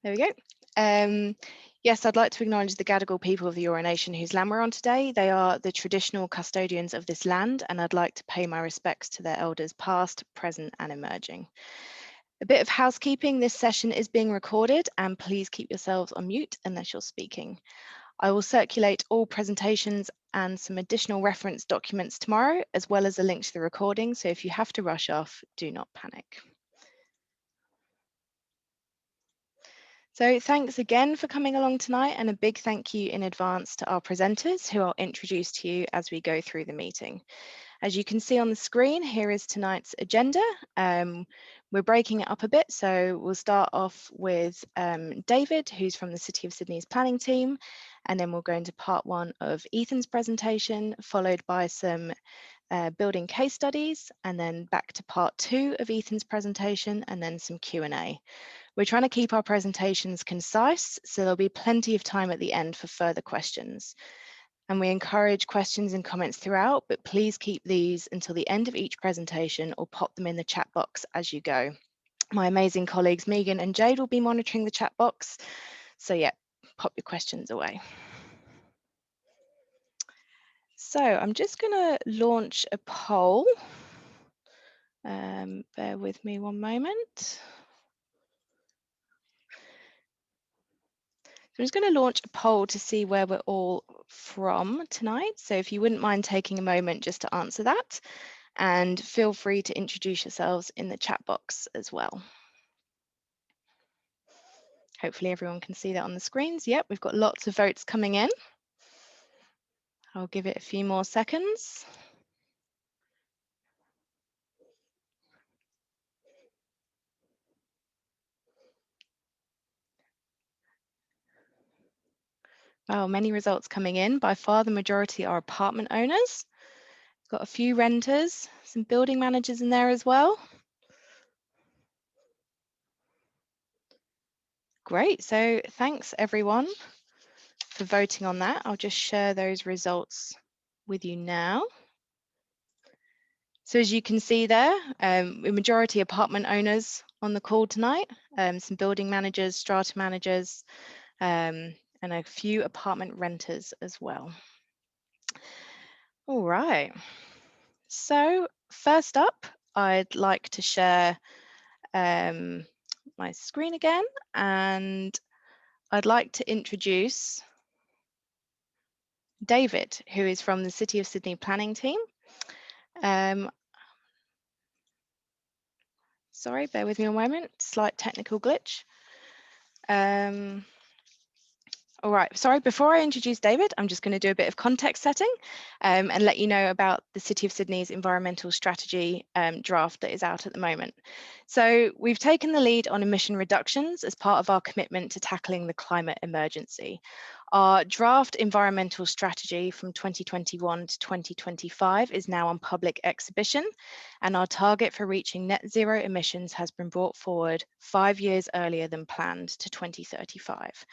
There we go. Yes, I'd like to acknowledge the Gadigal people of the Eora Nation whose land we're on today. They are the traditional custodians of this land, and I'd like to pay my respects to their elders past, present, and emerging. A bit of housekeeping, this session is being recorded, and please keep yourselves on mute unless you're speaking. I will circulate all presentations and some additional reference documents tomorrow, as well as a link to the recording, so if you have to rush off, do not panic. So thanks again for coming along tonight, and a big thank you in advance to our presenters who I'll introduce to you as we go through the meeting. As you can see on the screen, here is tonight's agenda. We're breaking it up a bit, so we'll start off with David, who's from the City of Sydney's planning team, and then we'll go into part one of Ethan's presentation, followed by some building case studies, and then back to part two of Ethan's presentation, and then some Q&A. We're trying to keep our presentations concise, so there'll be plenty of time at the end for further questions. And we encourage questions and comments throughout, but please keep these until the end of each presentation or pop them in the chat box as you go. My amazing colleagues Megan and Jade will be monitoring the chat box. So yeah, pop your questions away. So I'm just going to launch a poll. Bear with me one moment. I'm just going to launch a poll to see where we're all from tonight. So if you wouldn't mind taking a moment just to answer that, and feel free to introduce yourselves in the chat box as well. Hopefully everyone can see that on the screens. Yep, we've got lots of votes coming in. I'll give it a few more seconds. Wow, many results coming in. By far the majority are apartment owners. Got a few renters, some building managers in there as well. Great, so thanks everyone for voting on that. I'll just share those results with you now. So as you can see there, the majority apartment owners on the call tonight, some building managers, strata managers, and a few apartment renters as well. All right, so first up, I'd like to share my screen again, and I'd like to introduce David, who is from the City of Sydney planning team. Sorry, bear with me a moment, slight technical glitch. All right, sorry, before I introduce David, I'm just going to do a bit of context setting and let you know about the City of Sydney's environmental strategy draft that is out at the moment. So we've taken the lead on emission reductions as part of our commitment to tackling the climate emergency. Our draft environmental strategy from 2021 to 2025 is now on public exhibition, and our target for reaching net zero emissions has been brought forward 5 years earlier than planned to 2035.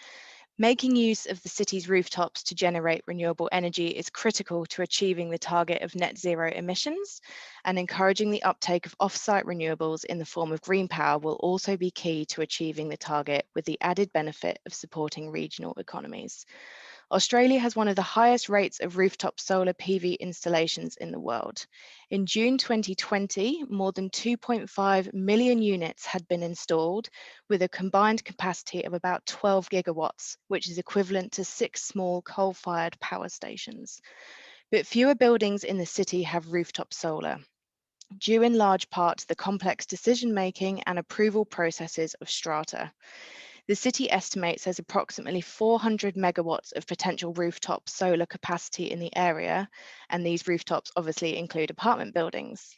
Making use of the city's rooftops to generate renewable energy is critical to achieving the target of net zero emissions, and encouraging the uptake of off-site renewables in the form of green power will also be key to achieving the target, with the added benefit of supporting regional economies. Australia has one of the highest rates of rooftop solar PV installations in the world. In June 2020, more than 2.5 million units had been installed, with a combined capacity of about 12 gigawatts, which is equivalent to 6 small coal-fired power stations. But fewer buildings in the city have rooftop solar, due in large part to the complex decision-making and approval processes of strata. The city estimates there's approximately 400 megawatts of potential rooftop solar capacity in the area, and these rooftops obviously include apartment buildings.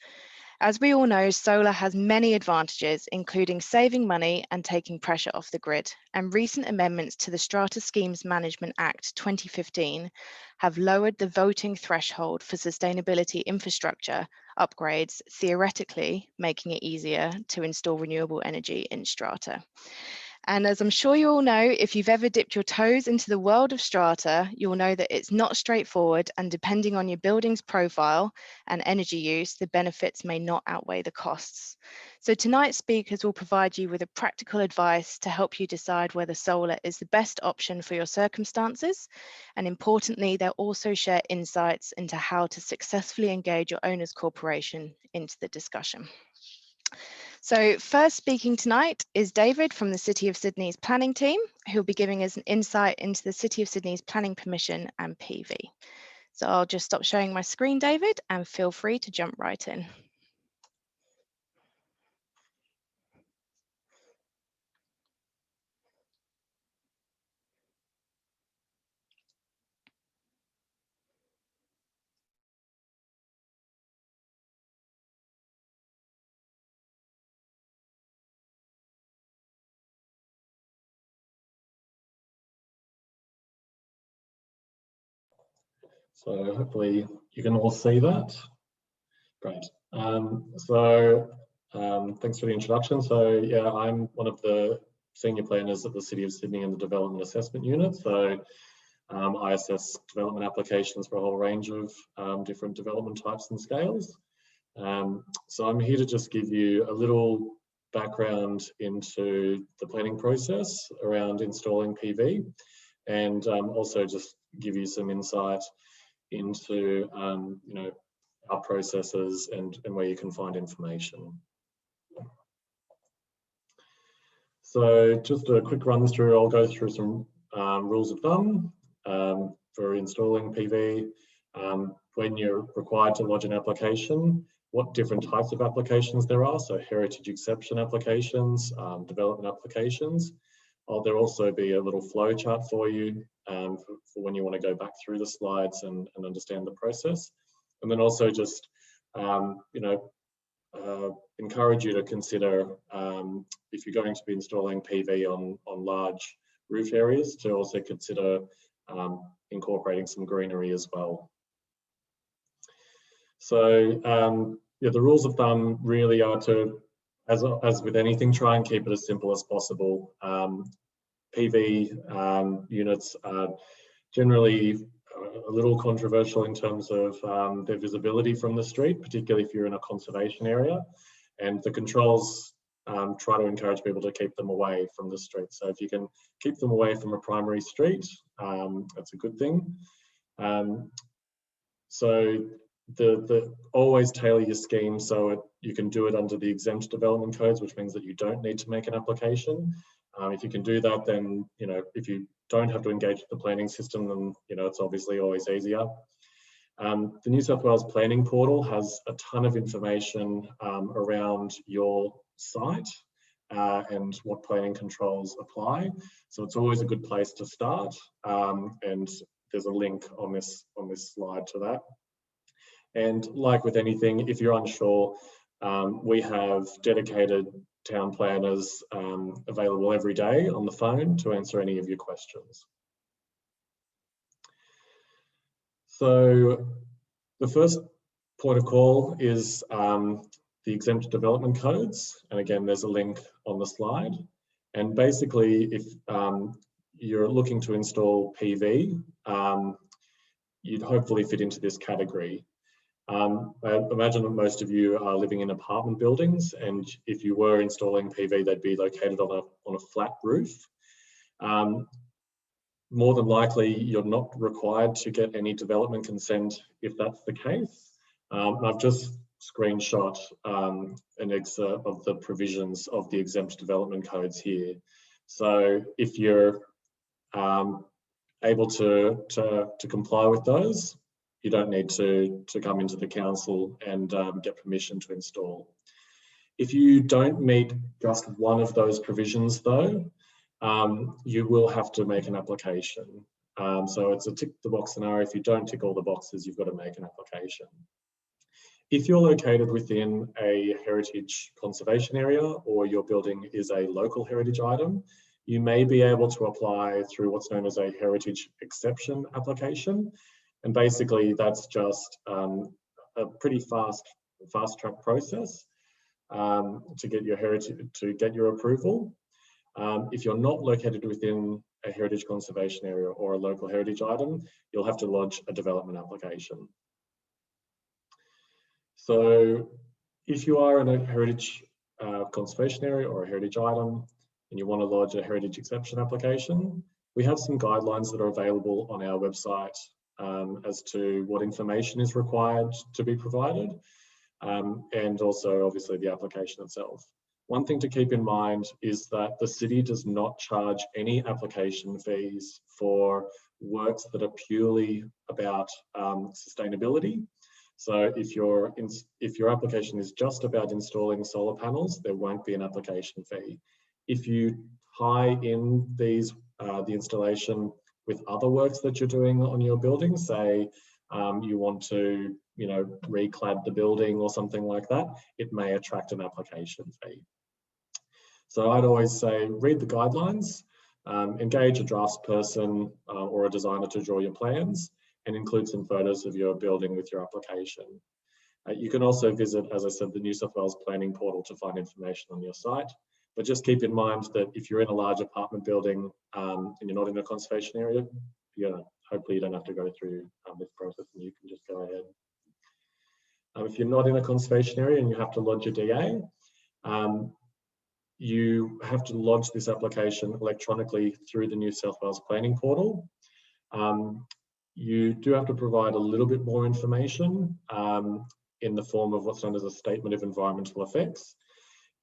As we all know, solar has many advantages, including saving money and taking pressure off the grid, and recent amendments to the Strata Schemes Management Act 2015 have lowered the voting threshold for sustainability infrastructure upgrades, theoretically making it easier to install renewable energy in strata. And as I'm sure you all know, if you've ever dipped your toes into the world of strata, you'll know that it's not straightforward, and depending on your building's profile and energy use, the benefits may not outweigh the costs. So tonight's speakers will provide you with a practical advice to help you decide whether solar is the best option for your circumstances. And importantly, they'll also share insights into how to successfully engage your owner's corporation into the discussion. So first speaking tonight is David from the City of Sydney's planning team, who'll be giving us an insight into the City of Sydney's planning permission and PV. So I'll just stop sharing my screen, David, and feel free to jump right in. So hopefully you can all see that. Great. Thanks for the introduction. So yeah, I'm one of the senior planners at the City of Sydney in the Development Assessment Unit. So I assess development applications for a whole range of different development types and scales. So I'm here to just give you a little background into the planning process around installing PV, and also just give you some insight into our processes and where you can find information. So just a quick run through, I'll go through some rules of thumb for installing PV, when you're required to lodge an application, what different types of applications there are, so heritage exception applications, development applications. There'll also be a little flow chart for you for when you want to go back through the slides and understand the process. And then also just, encourage you to consider, if you're going to be installing PV on large roof areas, to also consider incorporating some greenery as well. So yeah, the rules of thumb really are to, as with anything, try and keep it as simple as possible. PV units are generally a little controversial in terms of their visibility from the street, particularly if you're in a conservation area. And the controls try to encourage people to keep them away from the street. So if you can keep them away from a primary street, that's a good thing. So always tailor your scheme so you can do it under the exempt development codes, which means that you don't need to make an application. If you can do that, then, if you don't have to engage with the planning system, then, it's obviously always easier. The New South Wales Planning Portal has a ton of information around your site and what planning controls apply. So it's always a good place to start. And there's a link on this slide to that. And like with anything, if you're unsure, we have dedicated town planners available every day on the phone to answer any of your questions. So the first point of call is the exempt development codes. And again, there's a link on the slide. And basically, if you're looking to install PV, you'd hopefully fit into this category. I imagine that most of you are living in apartment buildings, and if you were installing PV, they'd be located on a flat roof. More than likely, you're not required to get any development consent if that's the case. I've just screenshot an excerpt of the provisions of the exempt development codes here. So if you're able to comply with those, you don't need to come into the council and get permission to install. If you don't meet just one of those provisions though, you will have to make an application. So it's a tick the box scenario. If you don't tick all the boxes, you've got to make an application. If you're located within a heritage conservation area, or your building is a local heritage item, you may be able to apply through what's known as a heritage exception application. And basically that's just a pretty fast track process to get your approval. If you're not located within a heritage conservation area or a local heritage item, you'll have to lodge a development application. So if you are in a heritage conservation area or a heritage item and you want to lodge a heritage exception application, we have some guidelines that are available on our website as to what information is required to be provided, and also obviously the application itself. One thing to keep in mind is that the city does not charge any application fees for works that are purely about sustainability. So if your application is just about installing solar panels, there won't be an application fee. If you tie in the installation with other works that you're doing on your building, say you want to, reclad the building or something like that, it may attract an application fee. So I'd always say read the guidelines, engage a draftsperson or a designer to draw your plans, and include some photos of your building with your application. You can also visit, as I said, the New South Wales planning portal to find information on your site. But just keep in mind that if you're in a large apartment building and you're not in a conservation area, hopefully you don't have to go through this process and you can just go ahead. If you're not in a conservation area and you have to lodge your DA, you have to lodge this application electronically through the New South Wales planning portal. You do have to provide a little bit more information in the form of what's known as a statement of environmental effects.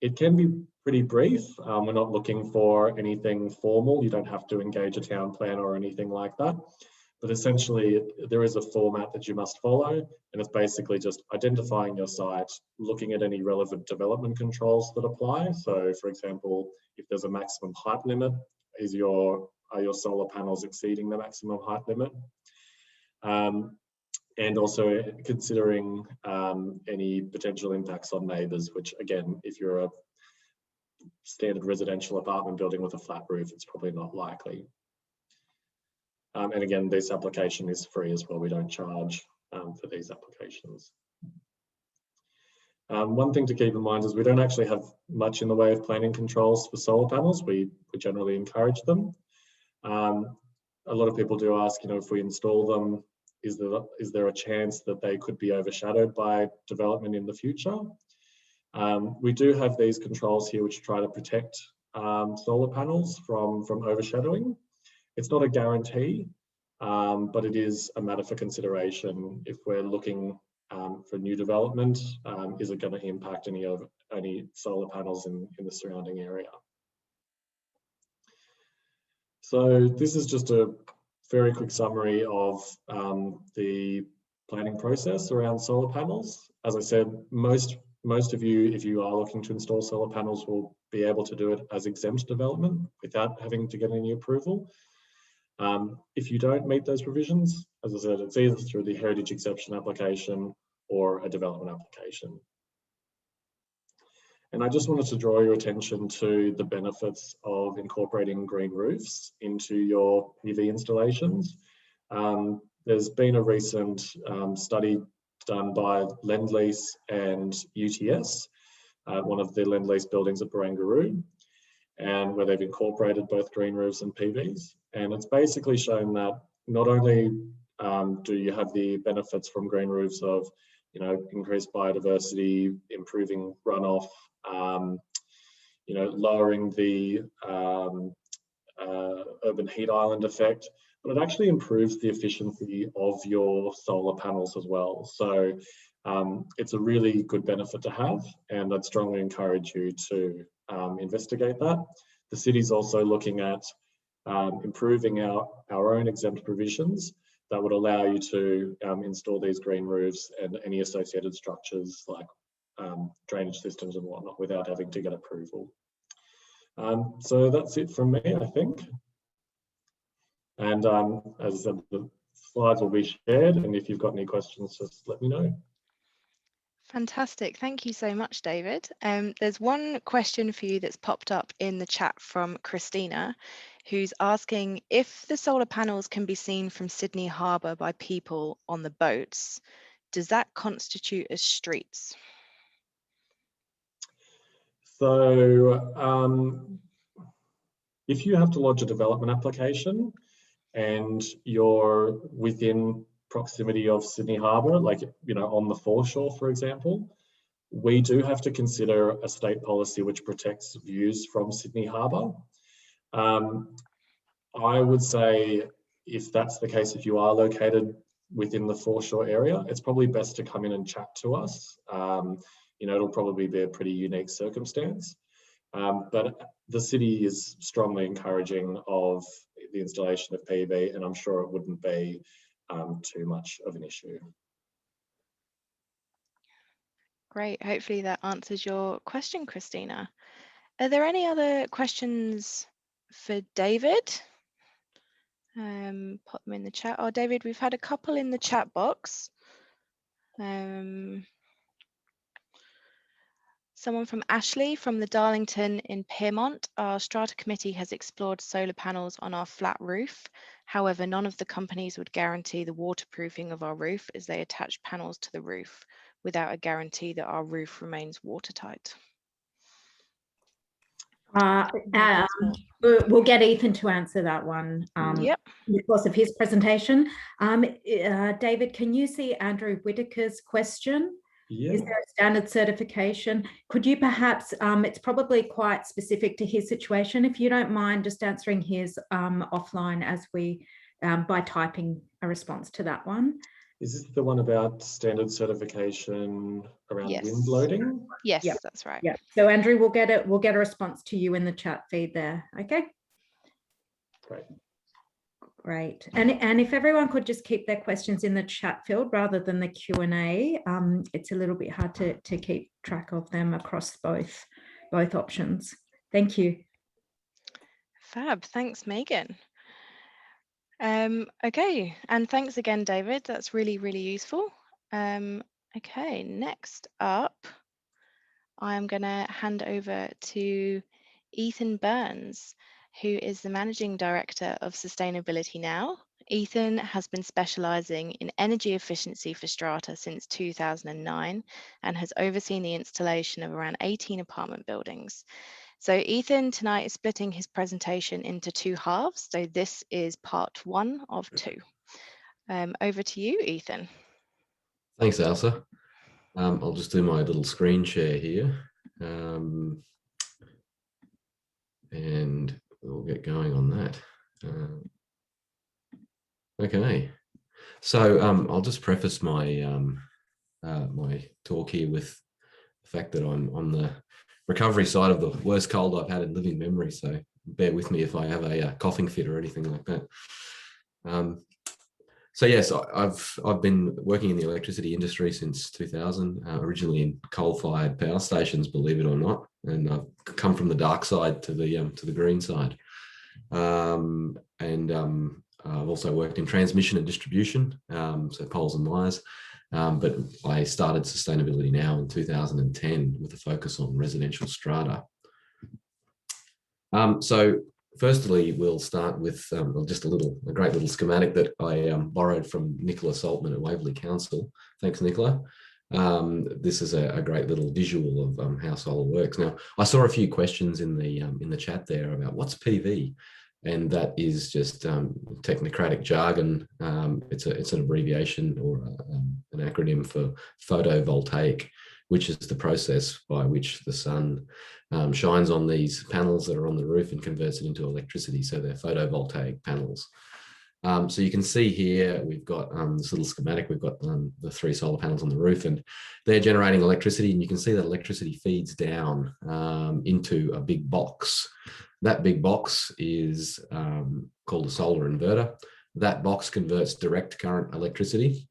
It can be pretty brief. We're not looking for anything formal. You don't have to engage a town planner or anything like that. But essentially, there is a format that you must follow, and it's basically just identifying your site, looking at any relevant development controls that apply. So, for example, if there's a maximum height limit, are your solar panels exceeding the maximum height limit? And also considering any potential impacts on neighbours, which again, if you're a standard residential apartment building with a flat roof, it's probably not likely. And again, this application is free as well. We don't charge for these applications. One thing to keep in mind is we don't actually have much in the way of planning controls for solar panels. We generally encourage them. A lot of people do ask, if we install them, is there a chance that they could be overshadowed by development in the future? We do have these controls here which try to protect solar panels from overshadowing. It's not a guarantee, but it is a matter for consideration if we're looking for new development. Is it going to impact any solar panels in the surrounding area? So this is just a very quick summary of the planning process around solar panels. As I said, most of you, if you are looking to install solar panels, will be able to do it as exempt development without having to get any approval. If you don't meet those provisions, as I said, it's either through the heritage exception application or a development application. And I just wanted to draw your attention to the benefits of incorporating green roofs into your PV installations. There's been a recent study done by Lendlease and UTS, one of the Lendlease buildings at Barangaroo, and where they've incorporated both green roofs and PVs. And it's basically shown that not only do you have the benefits from green roofs of, increased biodiversity, improving runoff, lowering the urban heat island effect, but it actually improves the efficiency of your solar panels as well. So it's a really good benefit to have, and I'd strongly encourage you to investigate that. The city's also looking at improving our own exempt provisions that would allow you to install these green roofs and any associated structures like drainage systems and whatnot without having to get approval. So that's it from me, I think. And as I said, the slides will be shared, and if you've got any questions, just let me know. Fantastic. Thank you so much, David. There's one question for you that's popped up in the chat from Christina, who's asking if the solar panels can be seen from Sydney Harbour by people on the boats, does that constitute as streets? So if you have to lodge a development application and you're within proximity of Sydney Harbour, like, on the foreshore, for example, we do have to consider a state policy which protects views from Sydney Harbour. I would say if that's the case, if you are located within the foreshore area, it's probably best to come in and chat to us. It'll probably be a pretty unique circumstance. But the city is strongly encouraging of the installation of PV, and I'm sure it wouldn't be too much of an issue. Great. Hopefully that answers your question, Christina. Are there any other questions for David? Put them in the chat. Oh, David, we've had a couple in the chat box. Someone from Ashley from the Darlington in Pyrmont. Our strata committee has explored solar panels on our flat roof. However, none of the companies would guarantee the waterproofing of our roof as they attach panels to the roof without a guarantee that our roof remains watertight. We'll get Ethan to answer that one Yep. in the course of his presentation. David, can you see Andrew Whitaker's question? Yeah. Is there a standard certification? Could you perhaps, it's probably quite specific to his situation, if you don't mind just answering his offline as we, by typing a response to that one. Is this the one about standard certification around Yes. wind loading? Yes, Yep. that's right. Yeah. So Andrew, we'll get a response to you in the chat feed there. Okay. Great. Great. And if everyone could just keep their questions in the chat field rather than the Q&A, it's a little bit hard to keep track of them across both options. Thank you. Fab. Thanks, Megan. Okay, and thanks again, David. That's really, really useful. Okay, next up, I'm going to hand over to Ethan Burns, who is the Managing Director of Sustainability Now. Ethan has been specialising in energy efficiency for strata since 2009 and has overseen the installation of around 18 apartment buildings. So Ethan tonight is splitting his presentation into two halves. So this is part 1 of 2. Over to you, Ethan. Thanks, Elsa. I'll just do my little screen share here. And we'll get going on that. Okay. So I'll just preface my my talk here with the fact that I'm on the recovery side of the worst cold I've had in living memory. So bear with me if I have a coughing fit or anything like that. So yes, I've been working in the electricity industry since 2000, originally in coal-fired power stations, believe it or not, and I've come from the dark side to the green side. I've also worked in transmission and distribution, so poles and wires. But I started Sustainability Now in 2010 with a focus on residential strata. So firstly, we'll start with just a great little schematic that I borrowed from Nicola Saltman at Waverley Council. Thanks, Nicola. This is a great little visual of how solar works. Now, I saw a few questions in the chat there about what's PV, and that is just technocratic jargon. It's an abbreviation or an acronym for photovoltaic, which is the process by which the sun shines on these panels that are on the roof and converts it into electricity. So they're photovoltaic panels. So you can see here, we've got this little schematic. We've got the 3 solar panels on the roof, and they're generating electricity. And you can see that electricity feeds down into a big box. That big box is called a solar inverter. That box converts direct current electricity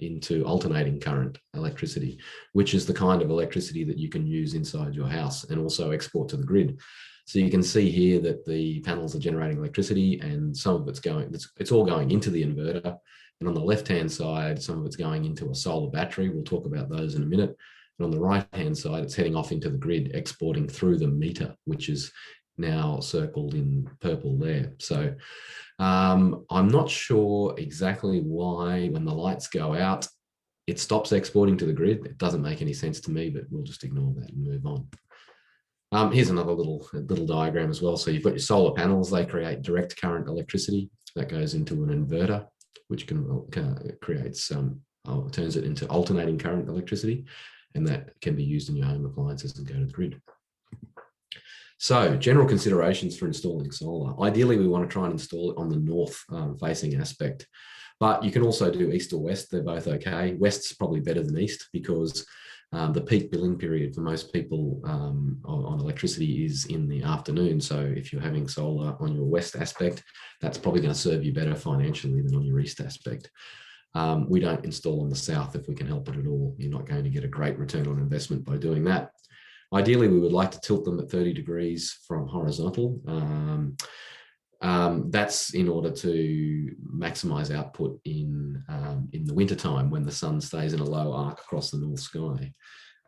into alternating current electricity, which is the kind of electricity that you can use inside your house and also export to the grid. So you can see here that the panels are generating electricity, and some of it's all going into the inverter. And on the left-hand side, some of it's going into a solar battery. We'll talk about those in a minute. And on the right-hand side, it's heading off into the grid, exporting through the meter, which is now circled in purple there. So I'm not sure exactly why when the lights go out, it stops exporting to the grid. It doesn't make any sense to me, but we'll just ignore that and move on. Here's another little diagram as well. So you've got your solar panels, they create direct current electricity that goes into an inverter, which creates turns it into alternating current electricity, and that can be used in your home appliances and go to the grid. So general considerations for installing solar. Ideally, we want to try and install it on the north facing aspect, but you can also do east or west. They're both okay. West's probably better than east because the peak billing period for most people on electricity is in the afternoon. So if you're having solar on your west aspect, that's probably going to serve you better financially than on your east aspect. We don't install on the south if we can help it at all. You're not going to get a great return on investment by doing that. Ideally, we would like to tilt them at 30 degrees from horizontal. That's in order to maximize output in the wintertime when the sun stays in a low arc across the north sky.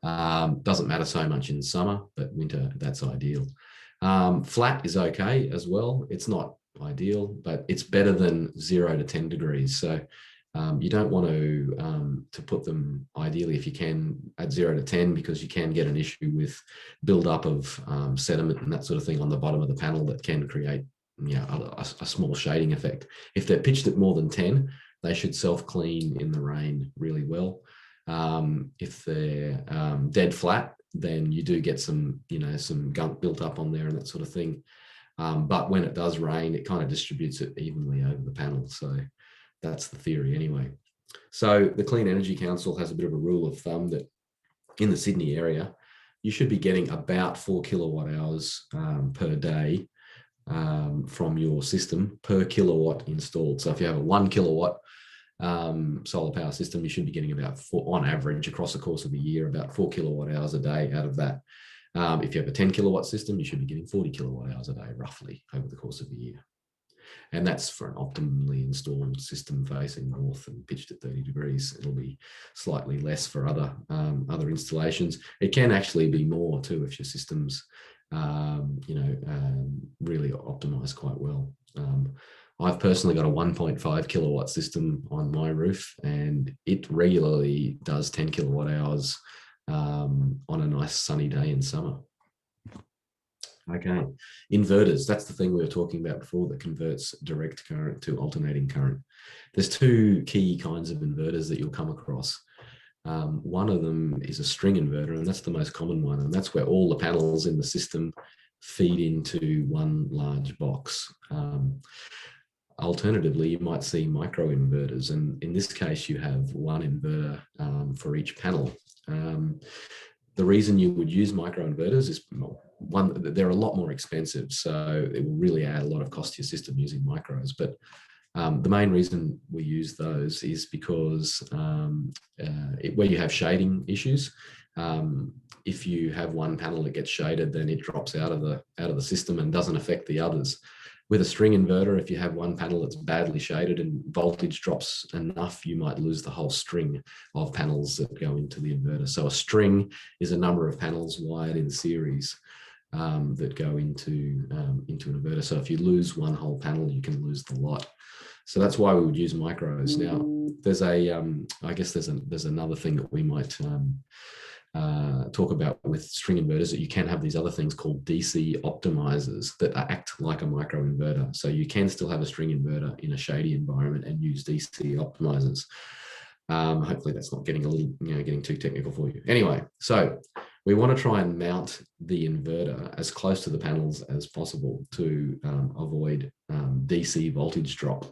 Doesn't matter so much in summer, but winter, that's ideal. Flat is okay as well. It's not ideal, but it's better than 0 to 10 degrees. So you don't want to put them ideally, if you can, at 0 to 10, because you can get an issue with build-up of sediment and that sort of thing on the bottom of the panel that can create a small shading effect. If they're pitched at more than 10, they should self-clean in the rain really well. If they're dead flat, then you do get some gunk built up on there and that sort of thing. But when it does rain, it kind of distributes it evenly over the panel. So that's the theory anyway. So the Clean Energy Council has a bit of a rule of thumb that in the Sydney area, you should be getting about 4 kilowatt hours per day from your system per kilowatt installed. So if you have a 1 kilowatt solar power system, you should be getting about on average across the course of a year, about 4 kilowatt hours a day out of that. If you have a 10 kilowatt system, you should be getting 40 kilowatt hours a day roughly over the course of the year. And that's for an optimally installed system facing north and pitched at 30 degrees. It'll be slightly less for other installations. It can actually be more too if your system's really optimized quite well. I've personally got a 1.5 kilowatt system on my roof, and it regularly does 10 kilowatt hours on a nice sunny day in summer. Okay, inverters, that's the thing we were talking about before that converts direct current to alternating current. There's two key kinds of inverters that you'll come across. One of them is a string inverter, and that's the most common one, and that's where all the panels in the system feed into one large box. Alternatively, you might see micro inverters, and in this case, you have one inverter for each panel. The reason you would use micro inverters is, one, they're a lot more expensive, so it will really add a lot of cost to your system using micros. But the main reason we use those is because where you have shading issues, if you have one panel that gets shaded, then it drops out of the system and doesn't affect the others. With a string inverter, if you have one panel that's badly shaded and voltage drops enough, you might lose the whole string of panels that go into the inverter. So a string is a number of panels wired in series that go into an inverter. So if you lose one whole panel, you can lose the lot. So that's why we would use micros. Now, there's I guess there's another thing that we might talk about with string inverters, that you can have these other things called DC optimizers that act like a micro inverter. So you can still have a string inverter in a shady environment and use DC optimizers. Hopefully that's not getting getting too technical for you. Anyway, so we want to try and mount the inverter as close to the panels as possible to avoid DC voltage drop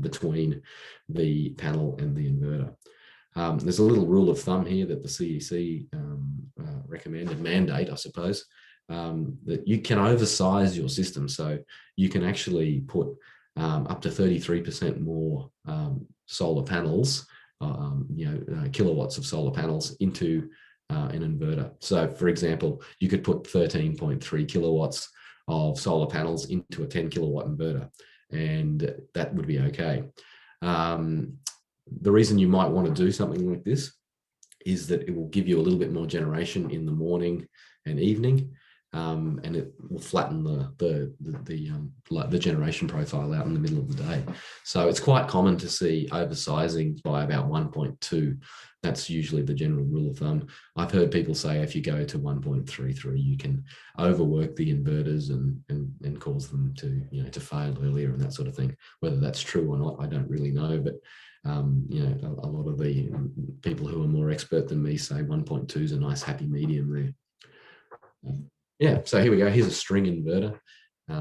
between the panel and the inverter. There's a little rule of thumb here that the CEC recommended, mandate, I suppose, that you can oversize your system. So you can actually put up to 33% more solar panels, kilowatts of solar panels into an inverter. So for example, you could put 13.3 kilowatts of solar panels into a 10 kilowatt inverter, and that would be okay. The reason you might want to do something like this is that it will give you a little bit more generation in the morning and evening. and it will flatten the generation profile out in the middle of the day. So it's quite common to see oversizing by about 1.2. That's usually the general rule of thumb. I've heard people say if you go to 1.33, you can overwork the inverters and cause them to, you know, to fail earlier and that sort of thing. Whether that's true or not, I don't really know, but you know, a lot of the people who are more expert than me say 1.2 is a nice happy medium there. Yeah, so here we go. Here's a string inverter,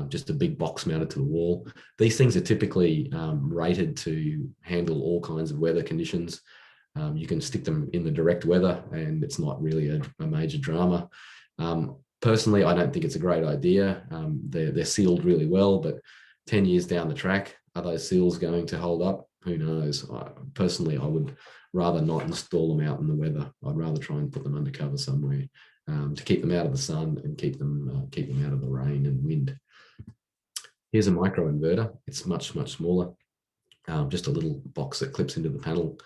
just a big box mounted to the wall. These things are typically rated to handle all kinds of weather conditions. You can stick them in the direct weather and it's not really a major drama. Personally, I don't think it's a great idea. They're sealed really well, but 10 years down the track, are those seals going to hold up? Who knows? Personally, I would rather not install them out in the weather. I'd rather try and put them undercover somewhere to keep them out of the sun and keep them out of the rain and wind. Here's a micro inverter. It's much smaller. Just a little box that clips into the panel.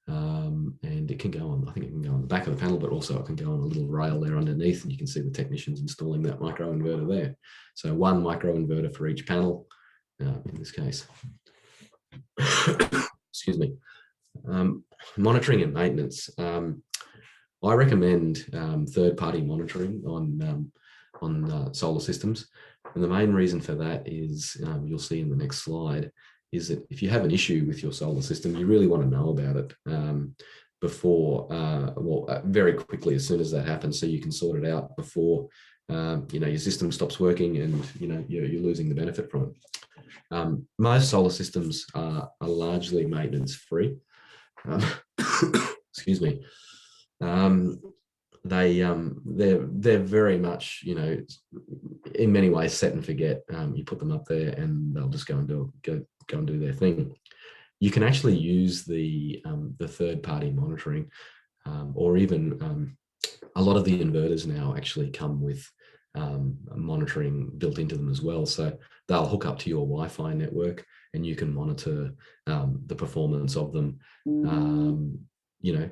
And it can go on, I think it can go on the back of the panel, but also it can go on a little rail there underneath, and you can see the technicians installing that micro inverter there. So one micro inverter for each panel in this case. Excuse me. Monitoring and maintenance. I recommend third-party monitoring on solar systems, and the main reason for that is you'll see in the next slide is that if you have an issue with your solar system, you really want to know about it before, very quickly as soon as that happens, so you can sort it out before you know, your system stops working and you know you're losing the benefit from it. Most solar systems are largely maintenance free. Excuse me. They're very much, you know, in many ways set and forget. You put them up there and they'll just go and do their thing. You can actually use the third-party monitoring, or even a lot of the inverters now actually come with monitoring built into them as well. So they'll hook up to your Wi-Fi network and you can monitor the performance of them. You know,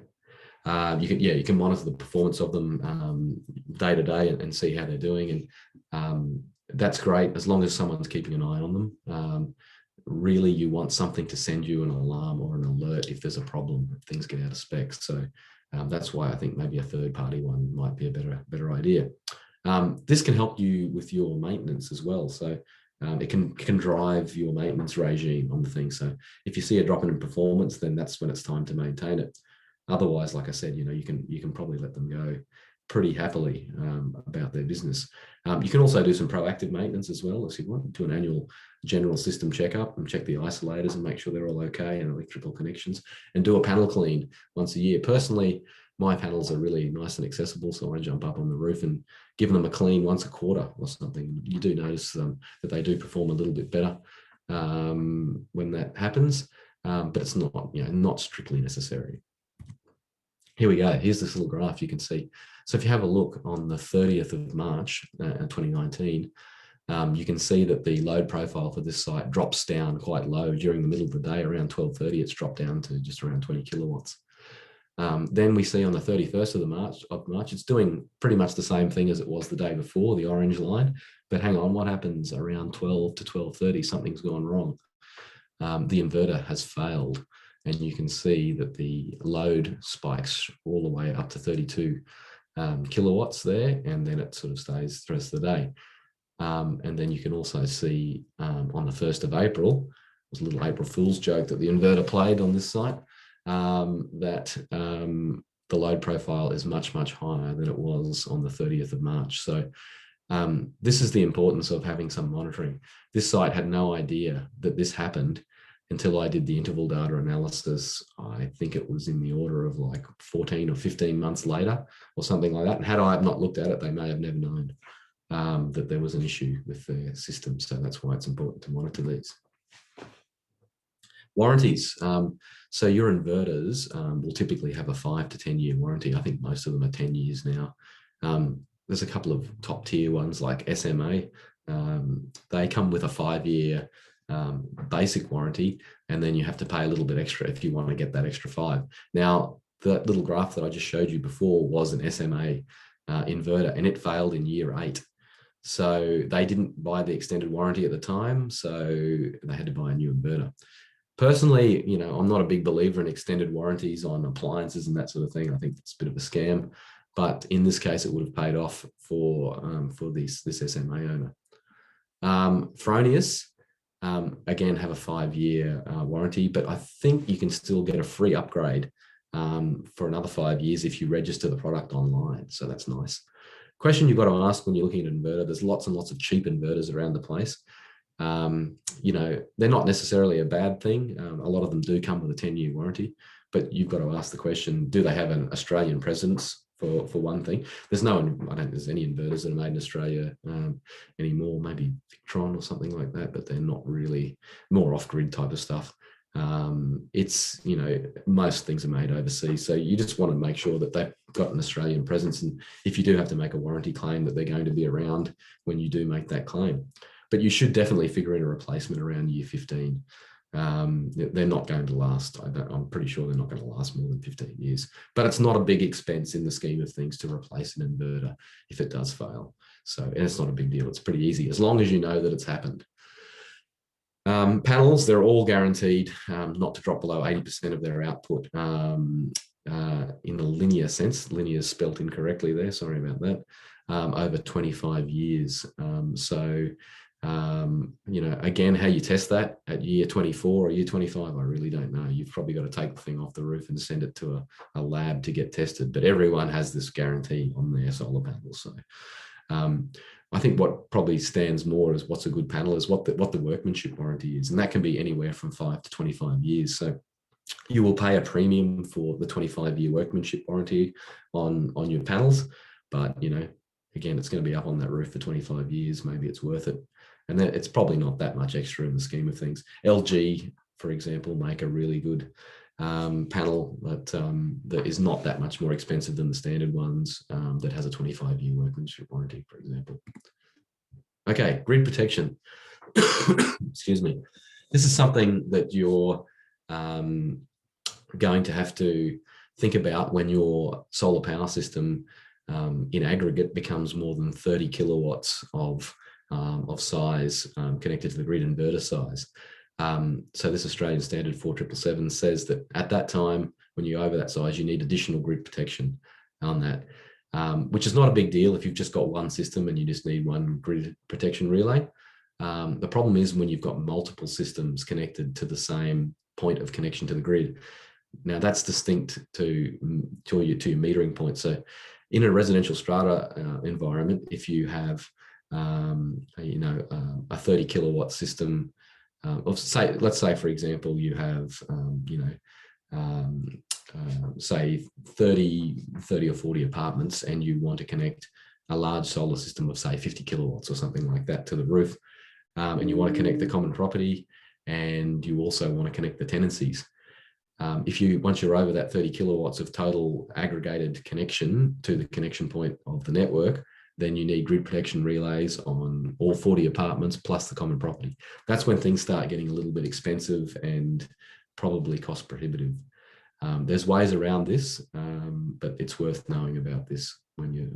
you can monitor the performance of them day to day and see how they're doing, and that's great as long as someone's keeping an eye on them. Really, you want something to send you an alarm or an alert if there's a problem, if things get out of spec. So that's why I think maybe a third-party one might be a better idea. This can help you with your maintenance as well. So it can drive your maintenance regime on the thing. So if you see a drop in performance, then that's when it's time to maintain it. Otherwise, like I said, you know, you can probably let them go pretty happily about their business. You can also do some proactive maintenance as well, if you want, do an annual general system checkup and check the isolators and make sure they're all okay and electrical connections, and do a panel clean once a year. Personally, my panels are really nice and accessible, so I jump up on the roof and give them a clean once a quarter or something. You do notice that they do perform a little bit better when that happens, but it's not, you know, not strictly necessary. Here we go. Here's this little graph you can see. So if you have a look on the 30th of March, 2019, you can see that the load profile for this site drops down quite low during the middle of the day. Around 12:30, it's dropped down to just around 20 kilowatts. Then we see on the 31st of March, it's doing pretty much the same thing as it was the day before, the orange line. But hang on, what happens around 12 to 12:30? Something's gone wrong. The inverter has failed. And you can see that the load spikes all the way up to 32 kilowatts there, and then it sort of stays the rest of the day. And then you can also see on the 1st of April, there's a little April Fool's joke that the inverter played on this site, that the load profile is much higher than it was on the 30th of March. So this is the importance of having some monitoring. This site had no idea that this happened until I did the interval data analysis. I think it was in the order of like 14 or 15 months later or something like that. And had I not looked at it, they may have never known that there was an issue with their system. So that's why it's important to monitor these. Warranties. So your inverters will typically have a 5 to 10 year warranty. I think most of them are 10 years now. There's a couple of top tier ones like SMA. They come with a 5-year basic warranty, and then you have to pay a little bit extra if you want to get that extra 5. Now, that little graph that I just showed you before was an SMA inverter, and it failed in year 8. So they didn't buy the extended warranty at the time, so they had to buy a new inverter. Personally, you know, I'm not a big believer in extended warranties on appliances and that sort of thing. I think it's a bit of a scam, but in this case, it would have paid off for this SMA owner. Fronius, again, have a 5-year warranty, but I think you can still get a free upgrade for another 5 years if you register the product online. So that's nice. Question you've got to ask when you're looking at an inverter, there's lots and lots of cheap inverters around the place. You know, they're not necessarily a bad thing. A lot of them do come with a 10-year warranty, but you've got to ask the question, do they have an Australian presence for one thing? There's no, I don't think there's any inverters that are made in Australia anymore, maybe Victron or something like that, but they're not really, more off-grid type of stuff. It's, you know, most things are made overseas. So you just want to make sure that they've got an Australian presence. And if you do have to make a warranty claim, that they're going to be around when you do make that claim. But you should definitely figure in a replacement around year 15. They're not going to last. I'm pretty sure they're not going to last more than 15 years. But it's not a big expense in the scheme of things to replace an inverter if it does fail. So, and it's not a big deal. It's pretty easy as long as you know that it's happened. Panels, they're all guaranteed not to drop below 80% of their output in the linear sense. Linear is spelt incorrectly there. Sorry about that. Over 25 years. You know, again, how you test that at year 24 or year 25, I really don't know. You've probably got to take the thing off the roof and send it to a lab to get tested, but everyone has this guarantee on their solar panels. So I think what probably stands more as what's a good panel is what the workmanship warranty is, and that can be anywhere from 5 to 25 years. So you will pay a premium for the 25-year workmanship warranty on your panels, but, you know, again, it's going to be up on that roof for 25 years. Maybe it's worth it. And then it's probably not that much extra in the scheme of things. LG, for example, make a really good panel that is not that much more expensive than the standard ones, that has a 25-year workmanship warranty, for example. Okay, grid protection. Excuse me. This is something that you're going to have to think about when your solar power system in aggregate becomes more than 30 kilowatts of size connected to the grid inverter size. So this Australian standard 4777 says that at that time, when you're over that size, you need additional grid protection on that, which is not a big deal if you've just got one system and you just need one grid protection relay. The problem is when you've got multiple systems connected to the same point of connection to the grid. Now that's distinct to your metering point. So in a residential strata environment, if you have a 30 kilowatt system, let's say for example you have say 30 or 40 apartments, and you want to connect a large solar system of say 50 kilowatts or something like that to the roof, and you want to connect the common property, and you also want to connect the tenancies. Once you're over that 30 kilowatts of total aggregated connection to the connection point of the network, then you need grid protection relays on all 40 apartments plus the common property. That's when things start getting a little bit expensive and probably cost prohibitive. There's ways around this, but it's worth knowing about this when you're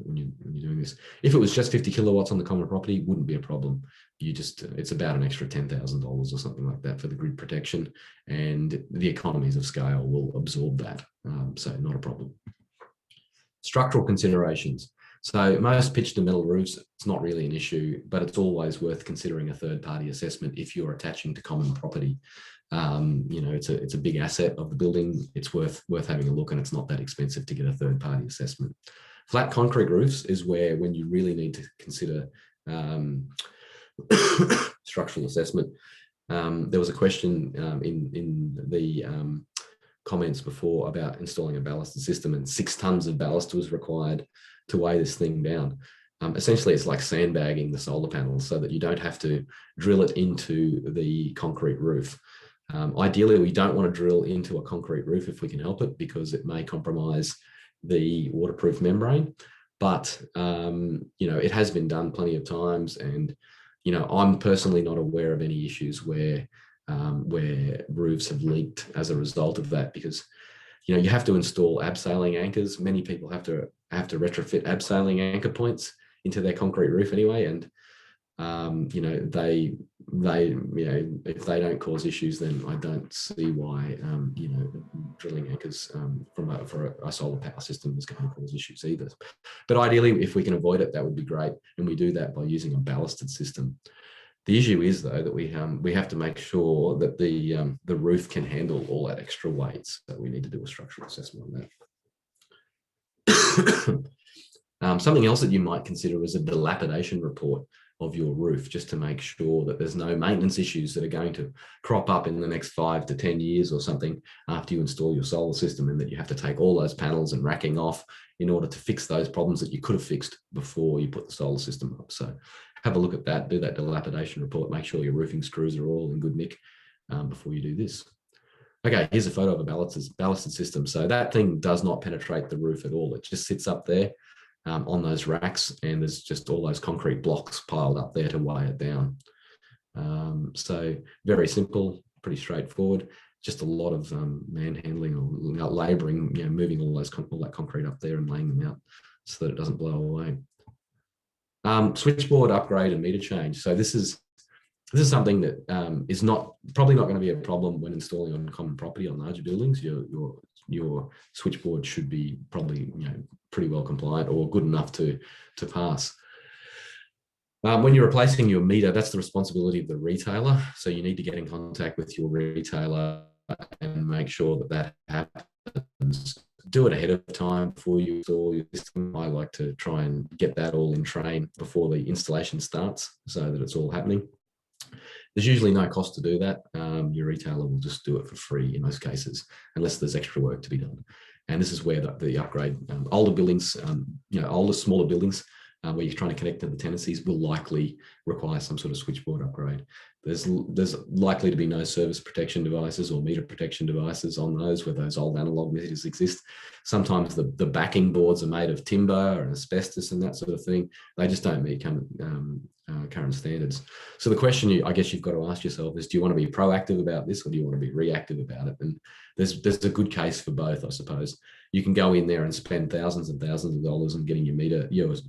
doing this. If it was just 50 kilowatts on the common property, wouldn't be a problem. It's about an extra $10,000 or something like that for the grid protection, and the economies of scale will absorb that. So not a problem. Structural considerations. So most pitched and metal roofs, it's not really an issue, but it's always worth considering a third-party assessment if you're attaching to common property. It's a big asset of the building. It's worth having a look, and it's not that expensive to get a third-party assessment. Flat concrete roofs is when you really need to consider structural assessment. There was a question in the comments before about installing a ballasted system, and 6 tons of ballast was required to weigh this thing down. Essentially, it's like sandbagging the solar panels so that you don't have to drill it into the concrete roof. Ideally, we don't want to drill into a concrete roof if we can help it, because it may compromise the waterproof membrane. But it has been done plenty of times, and I'm personally not aware of any issues where roofs have leaked as a result of that, because you have to install abseiling anchors. Many people have to retrofit abseiling anchor points into their concrete roof anyway, and you know, they you know, if they don't cause issues, then I don't see why you know, drilling anchors for a solar power system is going to cause issues either. But ideally, if we can avoid it, that would be great, and we do that by using a ballasted system. The issue is, though, that we have to make sure that the roof can handle all that extra weight. So we need to do a structural assessment on that. Something else that you might consider is a dilapidation report of your roof, just to make sure that there's no maintenance issues that are going to crop up in the next 5 to 10 years or something after you install your solar system, and that you have to take all those panels and racking off in order to fix those problems that you could have fixed before you put the solar system up. So have a look at that, do that dilapidation report, make sure your roofing screws are all in good nick before you do this. Okay, here's a photo of a ballasted system. So that thing does not penetrate the roof at all. It just sits up there on those racks, and there's just all those concrete blocks piled up there to weigh it down. So very simple, pretty straightforward. Just a lot of manhandling or labouring, you know, moving all that concrete up there and laying them out so that it doesn't blow away. Switchboard upgrade and meter change. So this is something that is probably not going to be a problem when installing on common property on larger buildings. Your switchboard should be probably, you know, pretty well compliant or good enough to pass. When you're replacing your meter, that's the responsibility of the retailer. So you need to get in contact with your retailer and make sure that happens. Do it ahead of time before you install your system. I like to try and get that all in train before the installation starts so that it's all happening. There's usually no cost to do that. Your retailer will just do it for free in most cases, unless there's extra work to be done. And this is where the upgrade, older buildings, you know, older, smaller buildings, where you're trying to connect to the tenancies will likely require some sort of switchboard upgrade. There's likely to be no service protection devices or meter protection devices on those where those old analog meters exist. Sometimes the backing boards are made of timber and asbestos and that sort of thing. They just don't meet current standards. So the question I guess you've got to ask yourself is, do you want to be proactive about this, or do you want to be reactive about it? And there's a good case for both, I suppose. You can go in there and spend thousands and thousands of dollars on getting your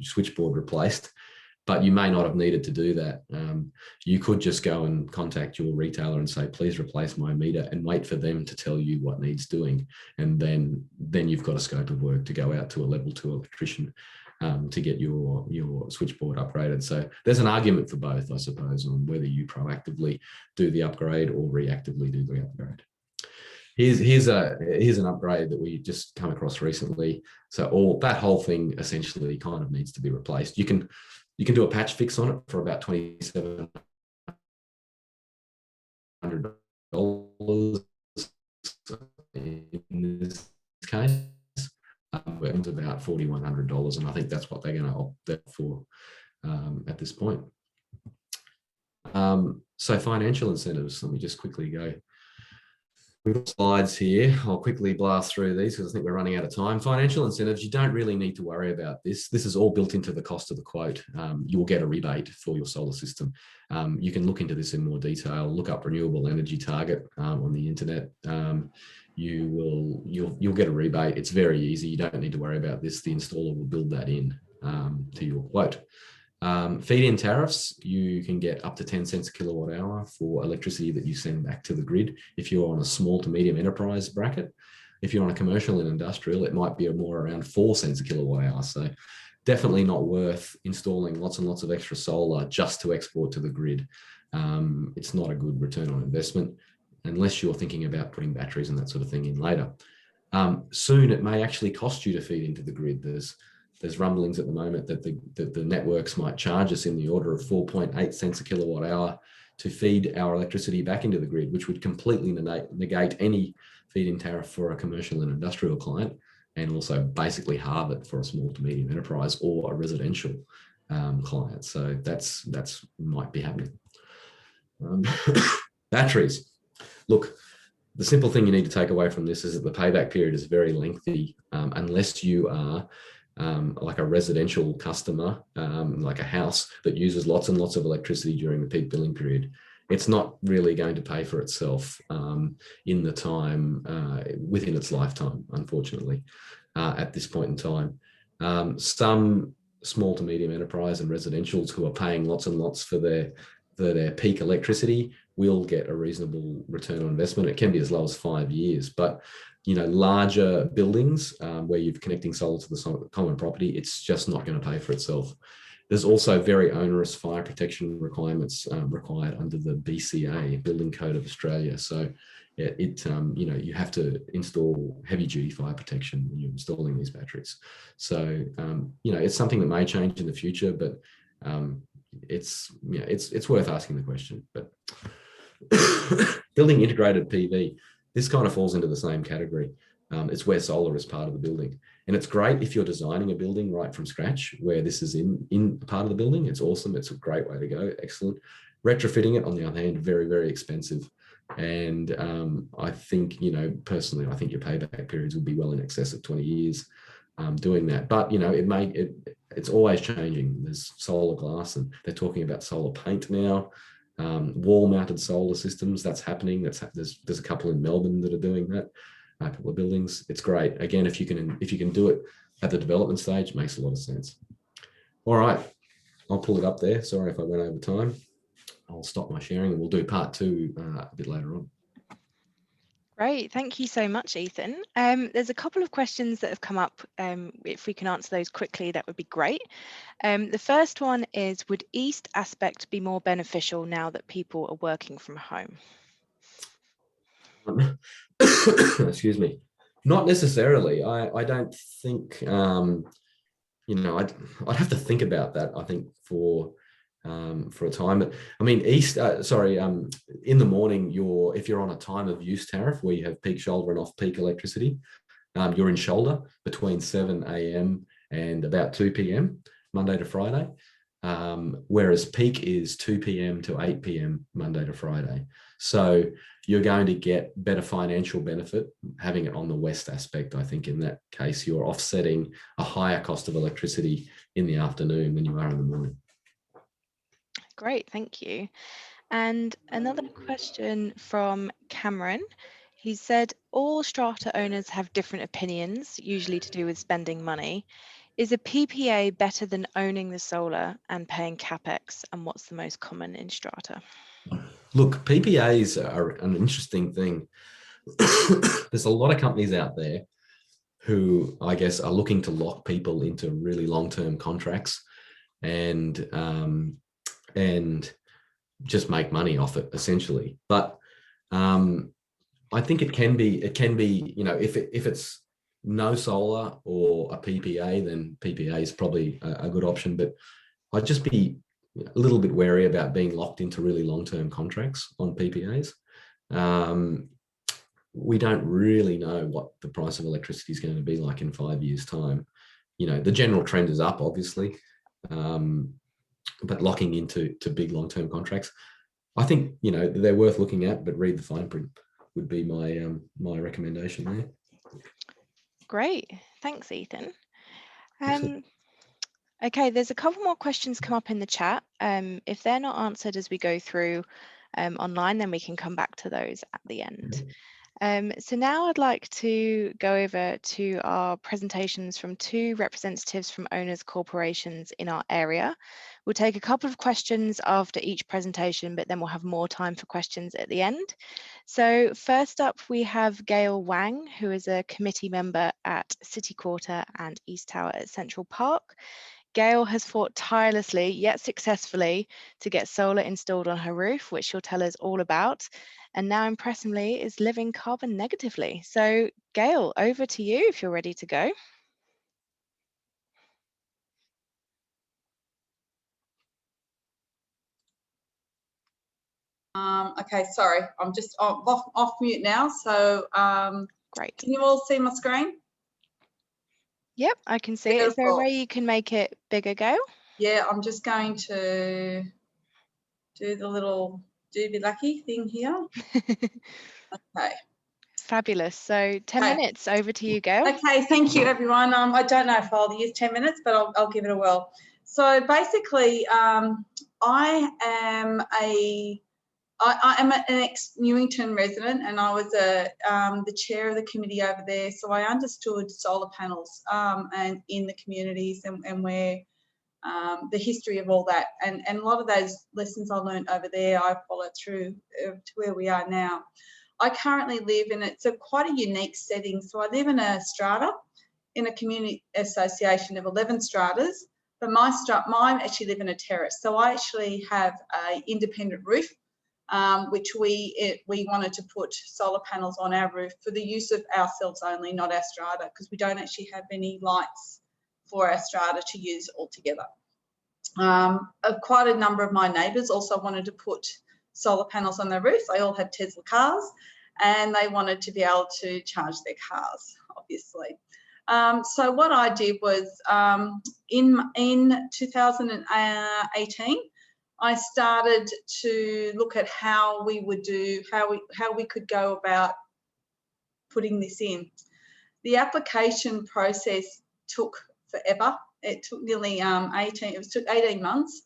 switchboard replaced, but you may not have needed to do that. You could just go and contact your retailer and say, please replace my meter, and wait for them to tell you what needs doing. And then you've got a scope of work to go out to a level 2 electrician to get your switchboard upgraded. So there's an argument for both, I suppose, on whether you proactively do the upgrade or reactively do the upgrade. Here's an upgrade that we just come across recently. So that whole thing essentially kind of needs to be replaced. You can do a patch fix on it for about $2,700 in this case. It's about $4,100, and I think that's what they're going to opt for at this point. So financial incentives. Let me just quickly go. We've got slides here. I'll quickly blast through these because I think we're running out of time. Financial incentives, you don't really need to worry about this. This is all built into the cost of the quote. You will get a rebate for your solar system. You can look into this in more detail. Look up renewable energy target on the internet. You'll get a rebate. It's very easy. You don't need to worry about this. The installer will build that in to your quote. Feed-in tariffs, you can get up to 10 cents a kilowatt hour for electricity that you send back to the grid if you're on a small to medium enterprise bracket. If you're on a commercial and industrial, it might be more around 4 cents a kilowatt hour. So definitely not worth installing lots and lots of extra solar just to export to the grid. It's not a good return on investment unless you're thinking about putting batteries and that sort of thing in later. Soon it may actually cost you to feed into the grid. There's rumblings at the moment that the networks might charge us in the order of 4.8 cents a kilowatt hour to feed our electricity back into the grid, which would completely negate any feed-in tariff for a commercial and industrial client, and also basically halve it for a small to medium enterprise or a residential client. So that's might be happening. Batteries. Look, the simple thing you need to take away from this is that the payback period is very lengthy unless you are like a residential customer, like a house that uses lots and lots of electricity during the peak billing period. It's not really going to pay for itself in the time within its lifetime, unfortunately, at this point in time. Some small to medium enterprise and residentials who are paying lots and lots for their peak electricity will get a reasonable return on investment. It can be as low as 5 years, but larger buildings where you're connecting solar to the common property, it's just not going to pay for itself. There's also very onerous fire protection requirements required under the BCA, Building Code of Australia. So you have to install heavy duty fire protection when you're installing these batteries. So, it's something that may change in the future, but it's worth asking the question. But building integrated PV, this kind of falls into the same category. It's where solar is part of the building. And it's great if you're designing a building right from scratch where this is in part of the building. It's awesome. It's a great way to go. Excellent. Retrofitting it, on the other hand, very, very expensive. And I think, personally, I think your payback periods would be well in excess of 20 years doing that. But, it's always changing. There's solar glass, and they're talking about solar paint now. Wall-mounted solar systems, that's happening. There's a couple in Melbourne that are doing that. A couple of buildings. It's great. Again, if you can do it at the development stage, it makes a lot of sense. All right, I'll pull it up there. Sorry if I went over time. I'll stop my sharing and we'll do part 2 a bit later on. Great, thank you so much, Ethan. There's a couple of questions that have come up. If we can answer those quickly, that would be great. The first one is, would East aspect be more beneficial now that people are working from home? Excuse me. Not necessarily. I don't think, I'd have to think about that, I think, for a time. I mean, East, in the morning, if you're on a time of use tariff where you have peak shoulder and off peak electricity, you're in shoulder between 7 a.m. and about 2 p.m. Monday to Friday. Whereas peak is 2 p.m. to 8 p.m. Monday to Friday. So you're going to get better financial benefit having it on the west aspect. I think in that case, you're offsetting a higher cost of electricity in the afternoon than you are in the morning. Great, thank you. And another question from Cameron. He said, all strata owners have different opinions, usually to do with spending money. Is a PPA better than owning the solar and paying CapEx? And what's the most common in strata? Look, PPAs are an interesting thing. There's a lot of companies out there who, I guess, are looking to lock people into really long-term contracts and just make money off it, essentially. But I think it can be, if it's no solar or a PPA, then PPA is probably a good option. But I'd just be a little bit wary about being locked into really long-term contracts on PPAs. We don't really know what the price of electricity is going to be like in 5 years' time. The general trend is up, obviously, but locking into big long-term contracts, I think they're worth looking at. But read the fine print would be my recommendation there. Great, thanks, Ethan. Okay, there's a couple more questions come up in the chat. If they're not answered as we go through online, then we can come back to those at the end. So now I'd like to go over to our presentations from 2 representatives from owners corporations in our area. We'll take a couple of questions after each presentation, but then we'll have more time for questions at the end. So first up, we have Gail Wang, who is a committee member at City Quarter and East Tower at Central Park. Gail has fought tirelessly, yet successfully, to get solar installed on her roof, which she'll tell us all about, and now impressively is living carbon negatively. So Gail, over to you if you're ready to go. Okay, sorry, I'm just off mute now. So Great. Can you all see my screen? Yep, I can see it. Is there a way you can make it bigger, Gail? Yeah, I'm just going to do the little doobie lucky thing here. Okay. Fabulous. So 10 minutes, over to you, Gail. Okay, thank you, everyone. I don't know if I'll use 10 minutes, but I'll give it a whirl. So basically, I am an ex-Newington resident, and I was the chair of the committee over there. So I understood solar panels and in the communities and where the history of all that. And a lot of those lessons I learned over there, I followed through to where we are now. I currently live in, it's quite a unique setting. So I live in a strata, in a community association of 11 stratas, but mine actually live in a terrace. So I actually have an independent roof, which we wanted to put solar panels on our roof for the use of ourselves only, not our strata, because we don't actually have any lights for our strata to use altogether. Quite a number of my neighbours also wanted to put solar panels on their roofs. They all had Tesla cars, and they wanted to be able to charge their cars, obviously. So what I did was in 2018, I started to look at how we would do, how we could go about putting this in. The application process took forever. It took nearly 18 months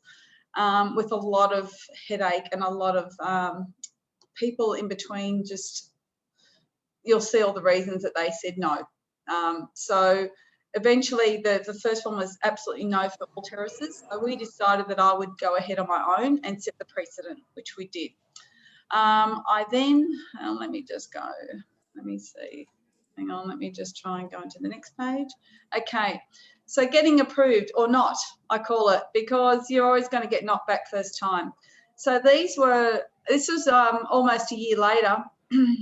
with a lot of headache and a lot of people in between. Just, you'll see all the reasons that they said no. So eventually the first one was absolutely no for all terraces. So we decided that I would go ahead on my own and set the precedent, which we did. I then, let me just go, let me see. Hang on, let me just try and go into the next page. Okay, so getting approved or not, I call it, because you're always going to get knocked back first time. So this was almost a year later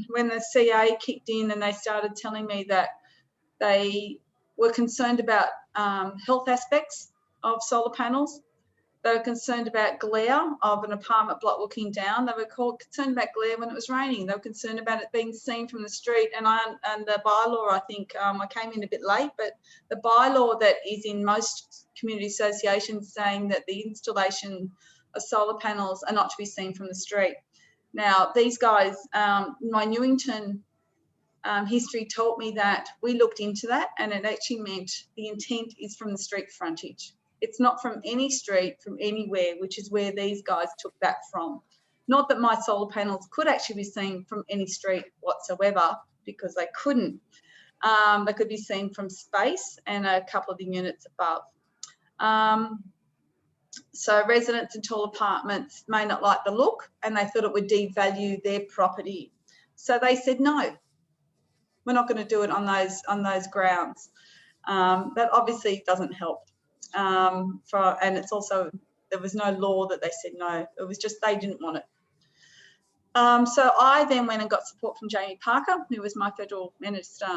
when the CA kicked in and they started telling me that they were concerned about health aspects of solar panels. They were concerned about glare of an apartment block looking down. They were concerned about glare when it was raining. They were concerned about it being seen from the street. And the bylaw, I think, I came in a bit late, but the bylaw that is in most community associations saying that the installation of solar panels are not to be seen from the street. Now, these guys, my Newington history taught me that we looked into that, and it actually meant the intent is from the street frontage. It's not from any street, from anywhere, which is where these guys took that from. Not that my solar panels could actually be seen from any street whatsoever, because they couldn't. They could be seen from space and a couple of the units above. So residents in tall apartments may not like the look, and they thought it would devalue their property. So they said, no, we're not going to do it on those grounds. That obviously doesn't help. And it's also, there was no law that they said no. It was just they didn't want it. So I then went and got support from Jamie Parker, who was my federal minister,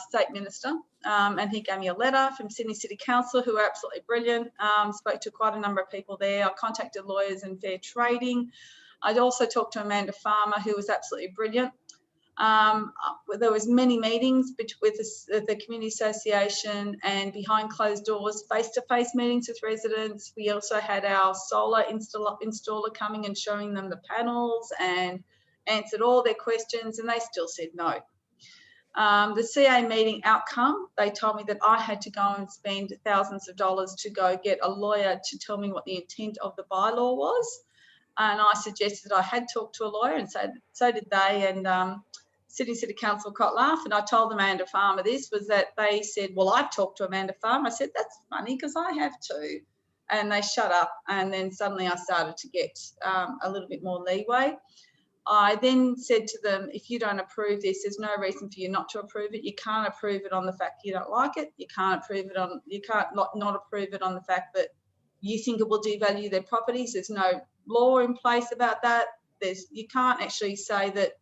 state minister, and he gave me a letter from Sydney City Council, who were absolutely brilliant. Spoke to quite a number of people there. I contacted lawyers in fair trading. I'd also talked to Amanda Farmer, who was absolutely brilliant. There was many meetings with the community association and behind closed doors, face-to-face meetings with residents. We also had our solar installer coming and showing them the panels and answered all their questions, and they still said no. The CA meeting outcome, they told me that I had to go and spend thousands of dollars to go get a lawyer to tell me what the intent of the bylaw was. And I suggested I had talked to a lawyer, and so did they. And Sydney City Council quite laughed, and I told Amanda Farmer this, was that they said, well, I've talked to Amanda Farmer. I said, that's funny because I have too. And they shut up, and then suddenly I started to get a little bit more leeway. I then said to them, if you don't approve this, there's no reason for you not to approve it. You can't approve it on the fact you don't like it. You can't approve it on, you can't not approve it on the fact that you think it will devalue their properties. There's no law in place about that. You can't actually say that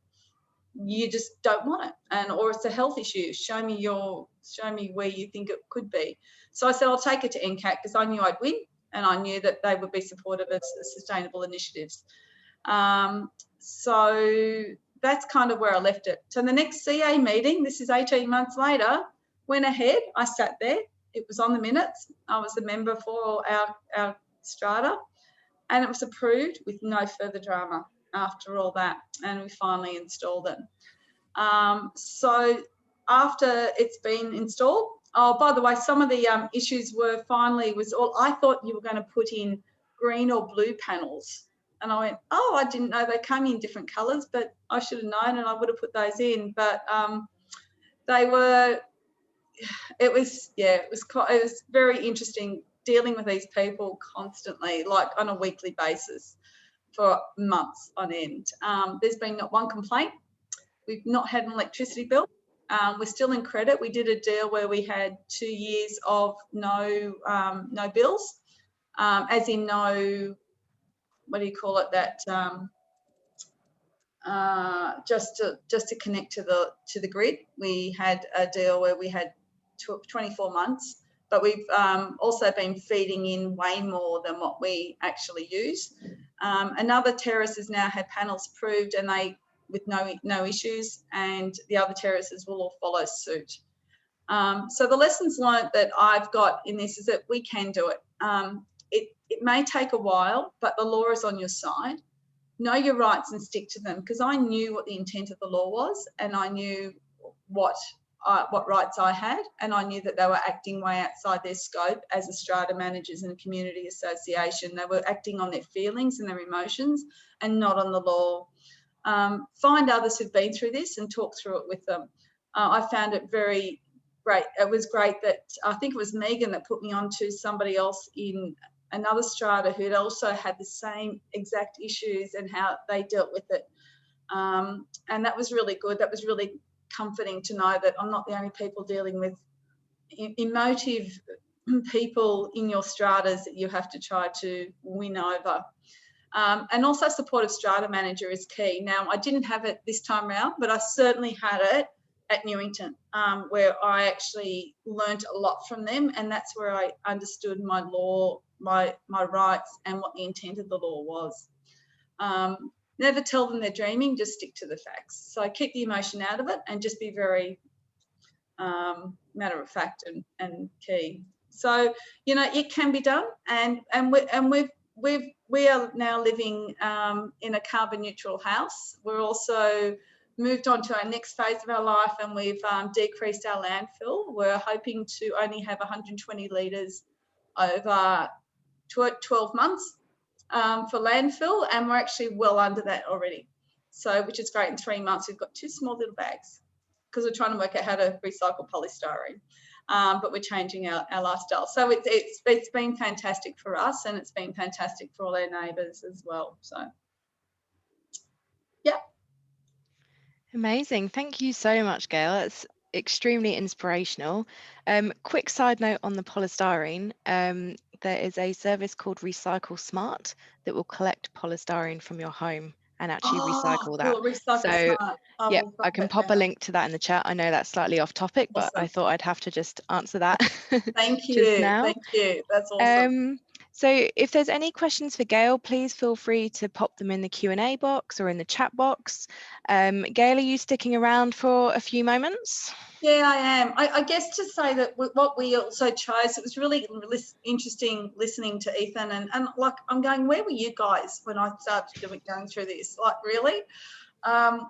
you just don't want it, or it's a health issue. Show me where you think it could be. So I said, I'll take it to NCAT, because I knew I'd win, and I knew that they would be supportive of sustainable initiatives. So that's kind of where I left it. So the next CA meeting, this is 18 months later, went ahead. I sat there. It was on the minutes. I was the member for our strata, and it was approved with no further drama after all that, and we finally installed it. So after it's been installed, oh, by the way, some of the issues were I thought you were going to put in green or blue panels. And I went, oh, I didn't know they came in different colours, but I should have known, and I would have put those in. But it was very interesting dealing with these people constantly, like on a weekly basis for months on end. There's been not one complaint. We've not had an electricity bill. We're still in credit. We did a deal where we had 2 years of no bills, as in no, what do you call it, that just to connect to the grid. We had a deal where we had 24 months, but we've also been feeding in way more than what we actually use. Another terraces now have panels approved, and they with no issues, and the other terraces will all follow suit. So the lessons learned that I've got in this is that we can do it. It may take a while, but the law is on your side. Know your rights and stick to them, because I knew what the intent of the law was, and I knew what rights I had, and I knew that they were acting way outside their scope as a strata managers in a community association. They were acting on their feelings and their emotions and not on the law. Find others who've been through this and talk through it with them. I found it very great. It was great that I think it was Megan that put me on to somebody else in another strata who'd also had the same exact issues and how they dealt with it. And that was really good. That was really comforting to know that I'm not the only people dealing with emotive people in your stratas that you have to try to win over. And also supportive strata manager is key. Now, I didn't have it this time around, but I certainly had it at Newington, where I actually learnt a lot from them, and that's where I understood my law, my rights, and what the intent of the law was. Never tell them they're dreaming, just stick to the facts. So keep the emotion out of it and just be very matter of fact and key. So, you know, it can be done, and we are now living in a carbon neutral house. We're also moved on to our next phase of our life, and we've decreased our landfill. We're hoping to only have 120 litres over 12 months for landfill, and we're actually well under that already. So, which is great. In 3 months, we've got 2 small little bags because we're trying to work out how to recycle polystyrene. But we're changing our lifestyle. So it's been fantastic for us, and it's been fantastic for all our neighbours as well. So, yeah. Amazing. Thank you so much, Gail. That's extremely inspirational. Quick side note on the polystyrene. There is a service called Recycle Smart that will collect polystyrene from your home and actually recycle that. Cool. Recycle So Smart. yeah, I can pop a link to that in the chat. I know that's slightly off topic, but Awesome. I thought I'd have to just answer that. Thank you. Just now. Thank you. That's awesome. So if there's any questions for Gail, please feel free to pop them in the Q&A box or in the chat box. Gail, are you sticking around for a few moments? Yeah, I am. I guess to say that what we also chose, it was really interesting listening to Ethan, and like I'm going, where were you guys when I started going through this? Like, really?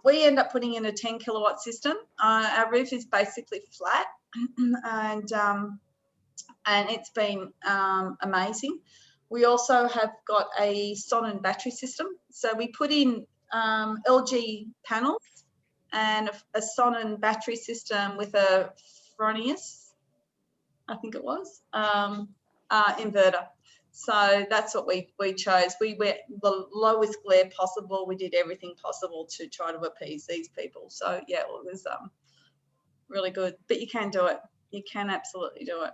We end up putting in a 10 kilowatt system. Our roof is basically flat, and it's been amazing. We also have got a Sonnen battery system. So we put in LG panels and a Sonnen battery system with a Fronius, I think it was, inverter. So that's what we chose. We went the lowest glare possible. We did everything possible to try to appease these people. So yeah, it was really good. But you can do it. You can absolutely do it.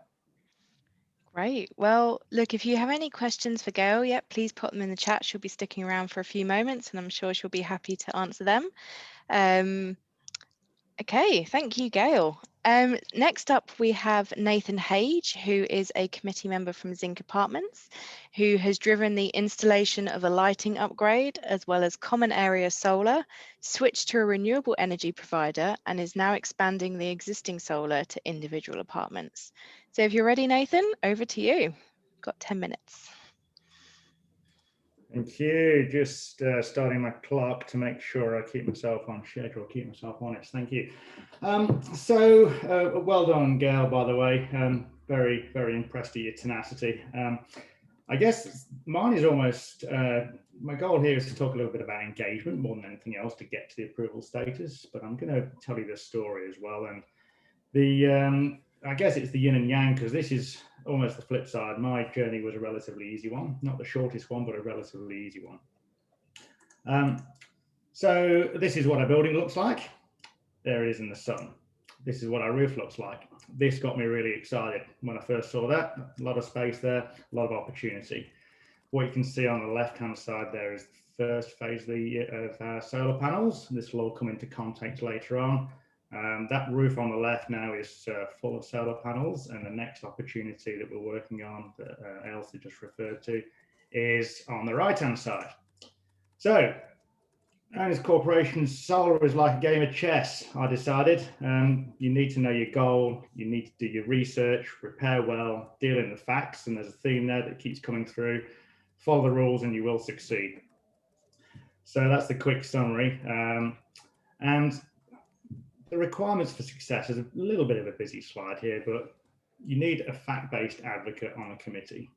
Great. Well, look, if you have any questions for Gail, please put them in the chat. She'll be sticking around for a few moments, and I'm sure she'll be happy to answer them. Okay, thank you, Gail. Next up, we have Nathan Hage, who is a committee member from Zinc Apartments, who has driven the installation of a lighting upgrade, as well as common area solar, switched to a renewable energy provider, and is now expanding the existing solar to individual apartments. So if you're ready, Nathan, over to you. Got 10 minutes. Thank you. Just starting my clock to make sure I keep myself on schedule, keep myself honest. Thank you. Well done, Gail, by the way. Very, very impressed at your tenacity. I guess mine is almost, my goal here is to talk a little bit about engagement more than anything else to get to the approval status, but I'm going to tell you this story as well. And I guess it's the yin and yang, because this is almost the flip side. My journey was a relatively easy one, not the shortest one, but a relatively easy one. So this is what our building looks like. There it is in the sun. This is what our roof looks like. This got me really excited when I first saw that. A lot of space there, a lot of opportunity. What you can see on the left-hand side there is the first phase of our solar panels. This will all come into context later on. That roof on the left now is full of solar panels, and the next opportunity that we're working on, that Ailsa just referred to, is on the right-hand side. So, owners corporations, solar is like a game of chess, I decided. You need to know your goal, you need to do your research, prepare well, deal in the facts, and there's a theme there that keeps coming through. Follow the rules and you will succeed. So that's the quick summary. And the requirements for success is a little bit of a busy slide here, but you need a fact-based advocate on a committee.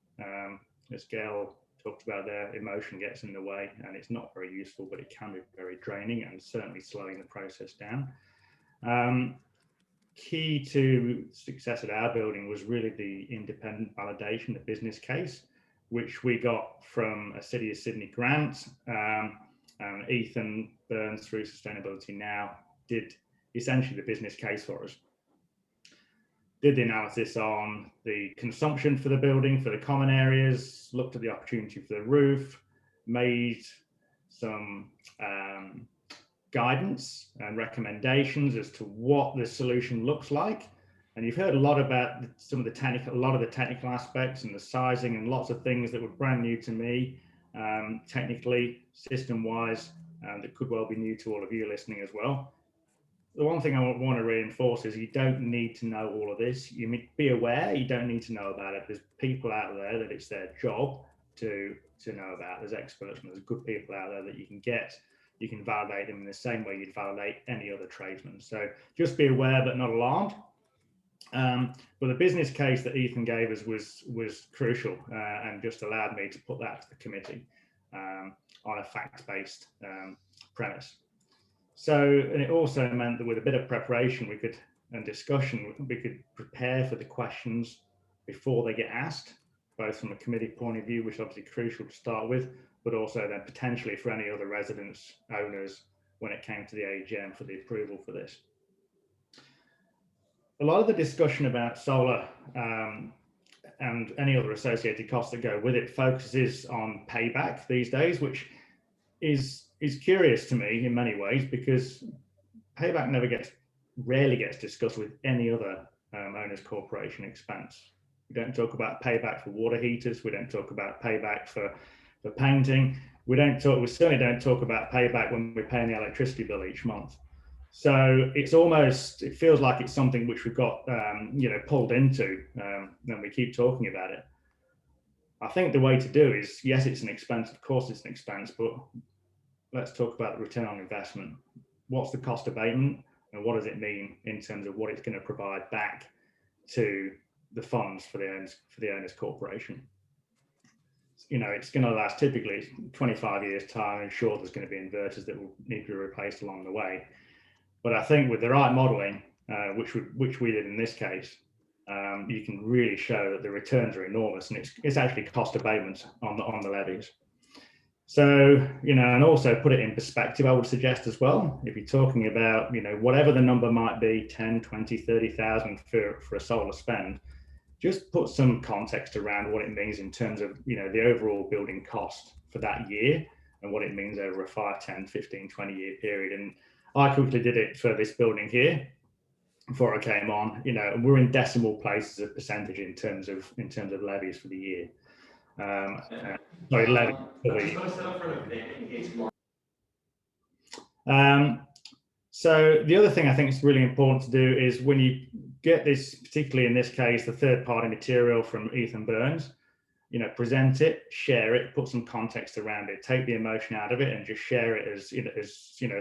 As Gail talked about there, emotion gets in the way and it's not very useful, but it can be very draining and certainly slowing the process down. Key to success at our building was really the independent validation, the business case, which we got from a City of Sydney grant. And Ethan Burns, through Sustainability Now, did essentially the business case for us. Did the analysis on the consumption for the building, for the common areas, looked at the opportunity for the roof, made some guidance and recommendations as to what the solution looks like. And you've heard a lot about some of the technical aspects and the sizing and lots of things that were brand new to me, technically, system-wise, that could well be new to all of you listening as well. The one thing I want to reinforce is you don't need to know all of this. You need to be aware, you don't need to know about it. There's people out there that it's their job to know about. There's experts and there's good people out there that you can get. You can validate them in the same way you'd validate any other tradesman. So just be aware but not alarmed. But the business case that Ethan gave us was crucial and just allowed me to put that to the committee on a fact-based premise. So, and it also meant that with a bit of preparation and discussion, we could prepare for the questions before they get asked, both from a committee point of view, which is obviously crucial to start with, but also then potentially for any other residents, owners, when it came to the AGM for the approval for this. A lot of the discussion about solar and any other associated costs that go with it focuses on payback these days, which is curious to me in many ways, because payback rarely gets discussed with any other owners corporation expense. We don't talk about payback for water heaters. We don't talk about payback for painting. We certainly don't talk about payback when we're paying the electricity bill each month. So it feels like it's something which we've got, pulled into, and we keep talking about it. I think the way to do is, yes, it's an expense. Of course, it's an expense, but let's talk about the return on investment. What's the cost abatement, and what does it mean in terms of what it's going to provide back to the funds for the owners corporation? It's going to last typically 25 years time, and sure, there's going to be inverters that will need to be replaced along the way. But I think with the right modelling, which we did in this case, you can really show that the returns are enormous, and it's actually cost abatement on the levies. So, and also put it in perspective, I would suggest as well, if you're talking about, whatever the number might be, 10, 20, 30,000 for a solar spend, just put some context around what it means in terms of, the overall building cost for that year and what it means over a 5, 10, 15, 20 year period. And I quickly did it for this building here before I came on, and we're in decimal places of percentage in terms of levies for the year. So the other thing I think is really important to do is when you get this, particularly in this case, the third-party material from Ethan Burns, present it, share it, put some context around it, take the emotion out of it, and just share it as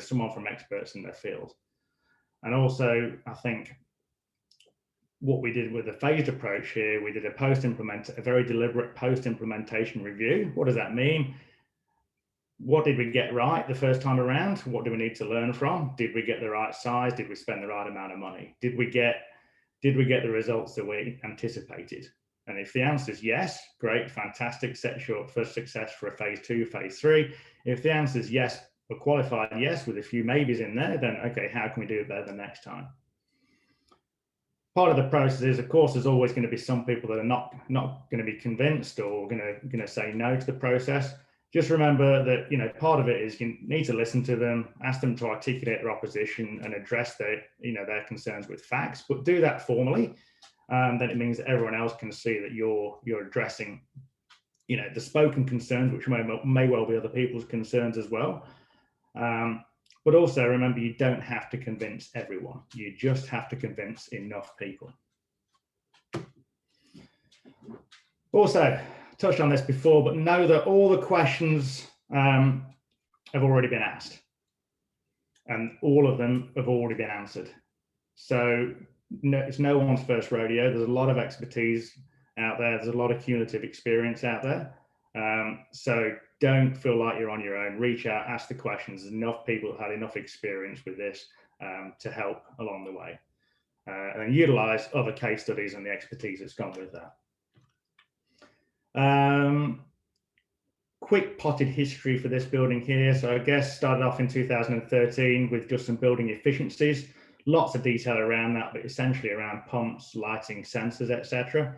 someone from experts in their field. And also, I think what we did with the phased approach here, we did a very deliberate post-implementation review. What does that mean? What did we get right the first time around? What do we need to learn from? Did we get the right size? Did we spend the right amount of money? Did we did we get the results that we anticipated? And if the answer is yes, great, fantastic, sets you up for success for a phase 2, phase 3. If the answer is yes, a qualified yes with a few maybes in there, then okay, how can we do it better the next time? Part of the process is, of course, there's always going to be some people that are not going to be convinced or going to say no to the process. Just remember that, you know, part of it is you need to listen to them, ask them to articulate their opposition and address their, you know, their concerns with facts, but do that formally. Then it means that everyone else can see that you're addressing, you know, the spoken concerns, which may well be other people's concerns as well. But also remember, you don't have to convince everyone. You just have to convince enough people. Also, touched on this before, but know that all the questions have already been asked and all of them have already been answered. So no, it's no one's first rodeo. There's a lot of expertise out there. There's a lot of cumulative experience out there. So don't feel like you're on your own. Reach out, ask the questions. There's enough people who've had enough experience with this to help along the way. And utilize other case studies and the expertise that's gone with that. Quick potted history for this building here. So I guess started off in 2013 with just some building efficiencies. Lots of detail around that, but essentially around pumps, lighting, sensors, etc.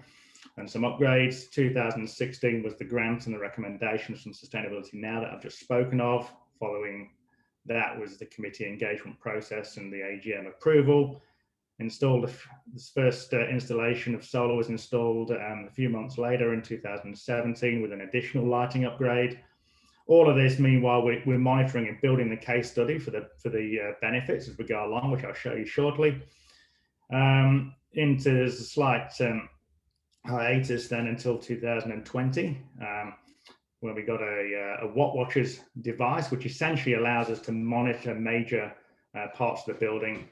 And some upgrades. 2016 was the grant and the recommendations from Sustainability Now that I've just spoken of. Following that was the committee engagement process and the AGM approval. Installed this first installation of solar was installed a few months later in 2017 with an additional lighting upgrade. All of this, meanwhile, we're monitoring and building the case study for the benefits as we go along, which I'll show you shortly. There's a slight hiatus then until 2020, when we got a Watt Watchers device, which essentially allows us to monitor major parts of the building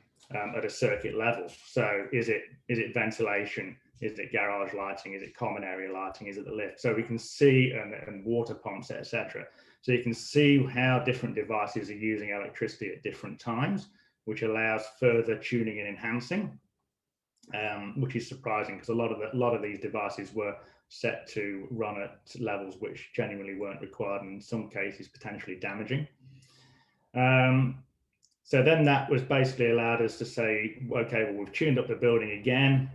at a circuit level. So is it ventilation? Is it garage lighting? Is it common area lighting? Is it the lift? So we can see, and water pumps, etc. So you can see how different devices are using electricity at different times, which allows further tuning and enhancing, which is surprising because a lot of these devices were set to run at levels which genuinely weren't required, and in some cases potentially damaging. So then that was basically allowed us to say, okay, well, we've tuned up the building again.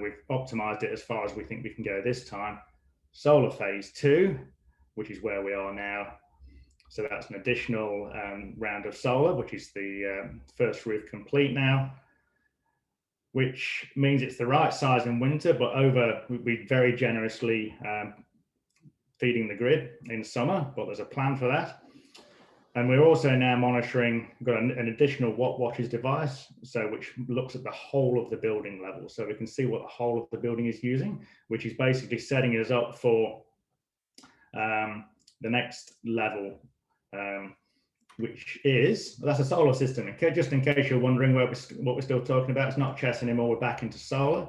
We've optimized it as far as we think we can go this time. Solar phase 2, which is where we are now. So that's an additional round of solar, which is the first roof complete now, which means it's the right size in winter, but we very generously feeding the grid in summer, but there's a plan for that. And we're also now monitoring, we've got an additional Watt Watchers device, so which looks at the whole of the building level. So we can see what the whole of the building is using, which is basically setting us up for the next level, which is, that's a solar system. Okay, just in case you're wondering what we're still talking about, it's not chess anymore, we're back into solar.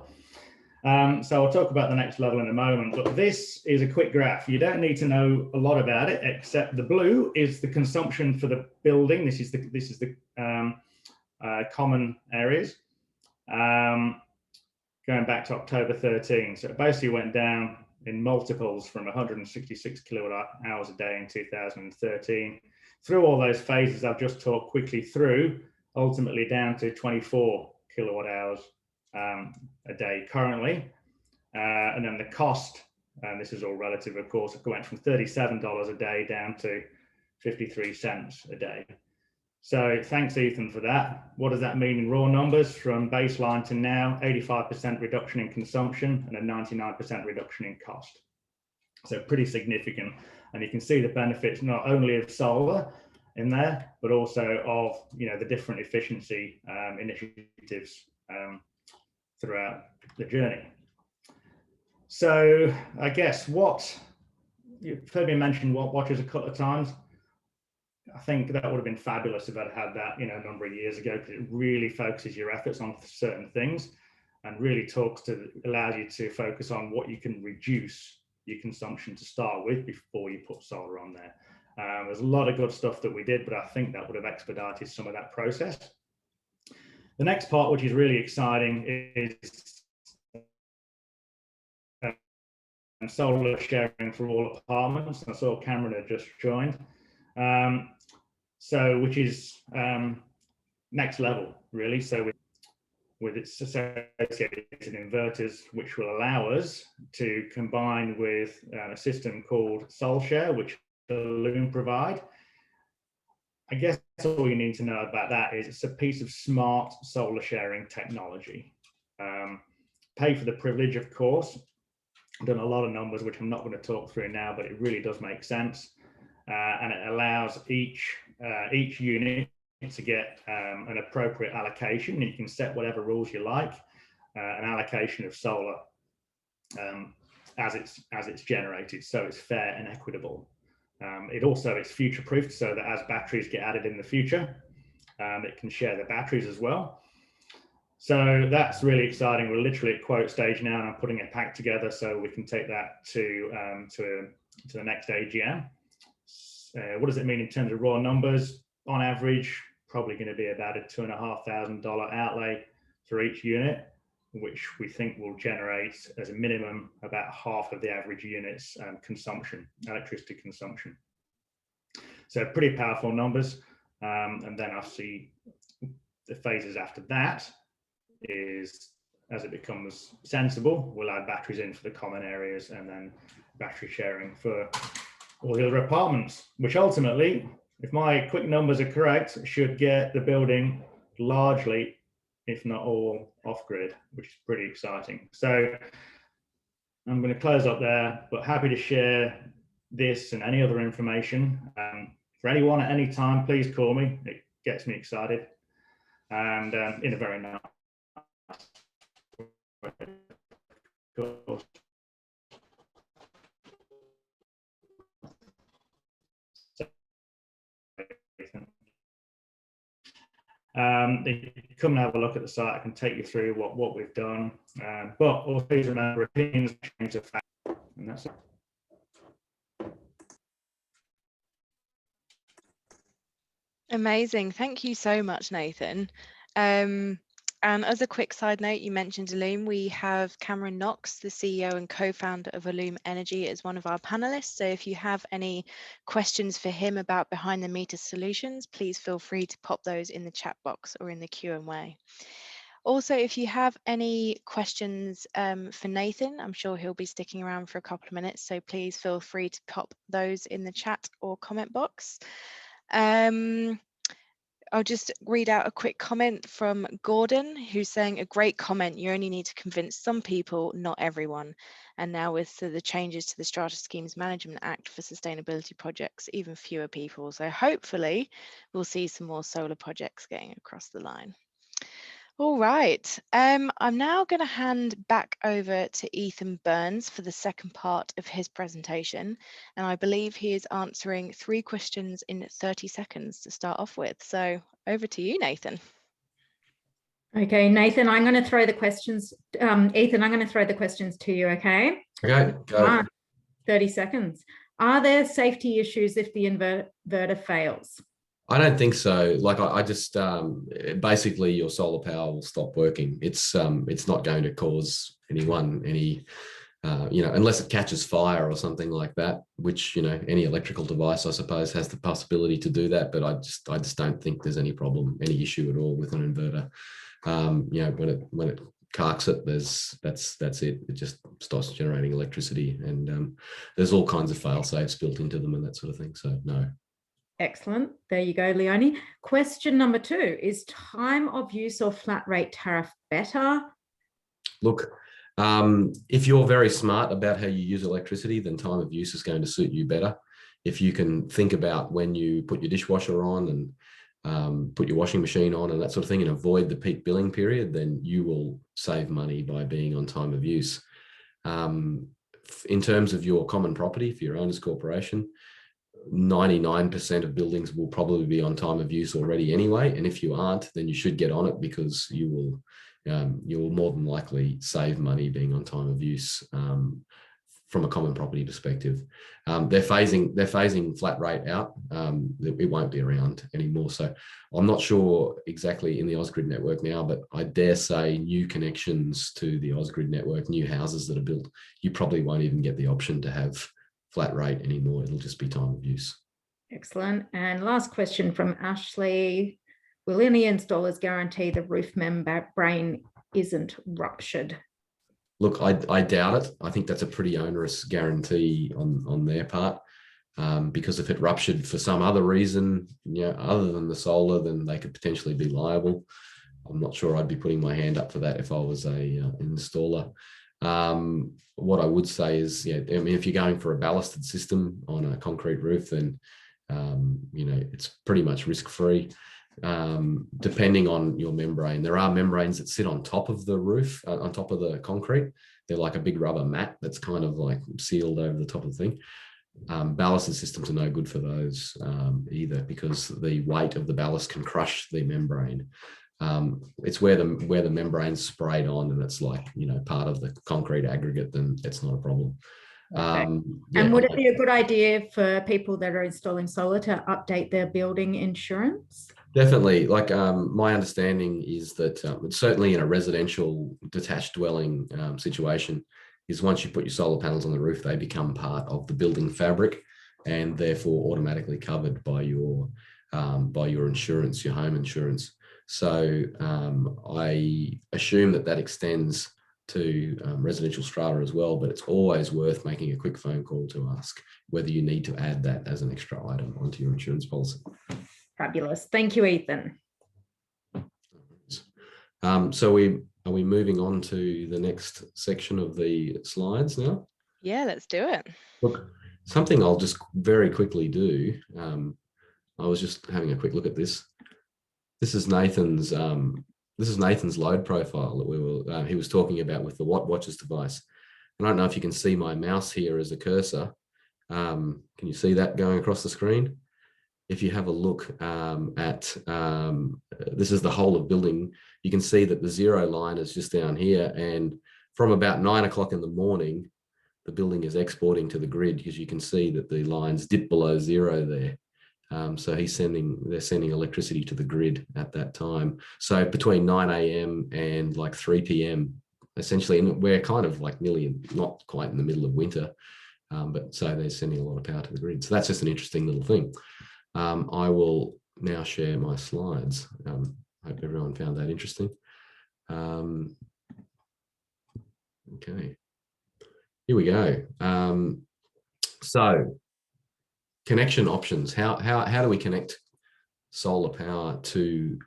So I'll talk about the next level in a moment, but this is a quick graph. You don't need to know a lot about it, except the blue is the consumption for the building. This is the common areas, going back to October 13. So it basically went down in multiples from 166 kilowatt hours a day in 2013 through all those phases I've just talked quickly through, ultimately down to 24 kilowatt hours a day currently, and then the cost, and this is all relative, of course, it went from $37 a day down to 53 cents a day. So thanks, Ethan, for that. What does that mean in raw numbers from baseline to now? 85% reduction in consumption and a 99% reduction in cost. So pretty significant, and you can see the benefits not only of solar in there, but also of the different efficiency initiatives throughout the journey. So I guess you've heard me mention Watt Watchers a couple of times. I think that would have been fabulous if I'd had that a number of years ago, because it really focuses your efforts on certain things and really allows you to focus on what you can reduce your consumption to start with before you put solar on there. There's a lot of good stuff that we did, but I think that would have expedited some of that process. The next part, which is really exciting, is solar sharing for all apartments. I saw Cameron had just joined. Which is next level, really. So with its associated inverters, which will allow us to combine with a system called SolShare, which Loom provide. I guess all you need to know about that is it's a piece of smart solar sharing technology. Pay for the privilege, of course. I've done a lot of numbers, which I'm not going to talk through now, but it really does make sense. And it allows each unit to get an appropriate allocation. You can set whatever rules you like, an allocation of solar as it's generated, so it's fair and equitable. It's future-proofed, so that as batteries get added in the future, it can share the batteries as well. So that's really exciting. We're literally at quote stage now, and I'm putting a pack together so we can take that to the next AGM. What does it mean in terms of raw numbers? On average, probably going to be about a $2,500 outlay for each unit, which we think will generate as a minimum about half of the average unit's electricity consumption. So pretty powerful numbers. And then I see the phases after that is, as it becomes sensible, we'll add batteries in for the common areas, and then battery sharing for all the other apartments, which ultimately, if my quick numbers are correct, should get the building largely, if not all, off-grid, which is pretty exciting. So I'm going to close up there, but happy to share this and any other information. For anyone at any time, please call me. It gets me excited. And in a very nice way. Come and have a look at the site. I can take you through what we've done, but also please remember, opinions change the fact, and that's it. Amazing. Thank you so much, Nathan. And as a quick side note, you mentioned Illume. We have Cameron Knox, the CEO and co-founder of Illume Energy, as one of our panelists. So if you have any questions for him about behind the meter solutions, please feel free to pop those in the chat box or in the Q&A. Also, if you have any questions for Nathan, I'm sure he'll be sticking around for a couple of minutes, so please feel free to pop those in the chat or comment box. I'll just read out a quick comment from Gordon, who's saying, a great comment. You only need to convince some people, not everyone. And now with the changes to the Strata Schemes Management Act for sustainability projects, even fewer people. So hopefully we'll see some more solar projects getting across the line. All right, I'm now going to hand back over to Ethan Burns for the second part of his presentation. And I believe he is answering 3 questions in 30 seconds to start off with. So over to you, Nathan. Okay, Nathan, I'm going to throw the questions. Ethan, I'm going to throw the questions to you, okay? Okay, go. 30 seconds. Are there safety issues if the inverter fails? I don't think so. Like I just basically your solar power will stop working. It's not going to cause anyone any unless it catches fire or something like that, which any electrical device I suppose has the possibility to do that. But I just don't think there's any problem, any issue at all with an inverter. When it carks it, that's it. It just stops generating electricity, and there's all kinds of fail safes built into them and that sort of thing. So no. Excellent. There you go, Leonie. Question number 2, is time of use or flat rate tariff better? Look, if you're very smart about how you use electricity, then time of use is going to suit you better. If you can think about when you put your dishwasher on and put your washing machine on and that sort of thing and avoid the peak billing period, then you will save money by being on time of use. In terms of your common property, for your owner's corporation, 99% of buildings will probably be on time of use already anyway. And if you aren't, then you should get on it, because you will more than likely save money being on time of use. from a common property perspective. They're phasing flat rate out. It won't be around anymore. So I'm not sure exactly in the Ausgrid network now, but I dare say new connections to the Ausgrid network, new houses that are built, you probably won't even get the option to have flat rate anymore. It'll just be time of use. Excellent. And last question from Ashley. Will any installers guarantee the roof membrane isn't ruptured? Look, I doubt it. I think that's a pretty onerous guarantee on their part, because if it ruptured for some other reason, other than the solar, then they could potentially be liable. I'm not sure I'd be putting my hand up for that if I was a installer. What I would say is, if you're going for a ballasted system on a concrete roof, then it's pretty much risk-free. Depending on your membrane, there are membranes that sit on top of the roof, on top of the concrete. They're like a big rubber mat that's kind of like sealed over the top of the thing. Ballasted systems are no good for those either, because the weight of the ballast can crush the membrane. It's where the membrane's sprayed on and it's like, part of the concrete aggregate, then it's not a problem. And would it be a good idea for people that are installing solar to update their building insurance? Definitely. Like my understanding is that certainly in a residential detached dwelling situation, is once you put your solar panels on the roof, they become part of the building fabric and therefore automatically covered by your insurance, your home insurance. So I assume that extends to residential strata as well, but it's always worth making a quick phone call to ask whether you need to add that as an extra item onto your insurance policy. Fabulous. Thank you, Ethan. So are we moving on to the next section of the slides now? Yeah, let's do it. Look, something I'll just very quickly do. I was just having a quick look at this. This is Nathan's load profile that he was talking about with the Watt Watchers device. And I don't know if you can see my mouse here as a cursor. Can you see that going across the screen? If you have a look at, this is the whole of building, you can see that the zero line is just down here. And from about 9 o'clock in the morning, the building is exporting to the grid, because you can see that the lines dip below zero there. So they're sending electricity to the grid at that time. So between 9 a.m. and like 3 p.m, essentially, and we're kind of like nearly not quite in the middle of winter, but so they're sending a lot of power to the grid. So that's just an interesting little thing. I will now share my slides. Hope everyone found that interesting. Okay, here we go. So connection options. How do we connect solar power to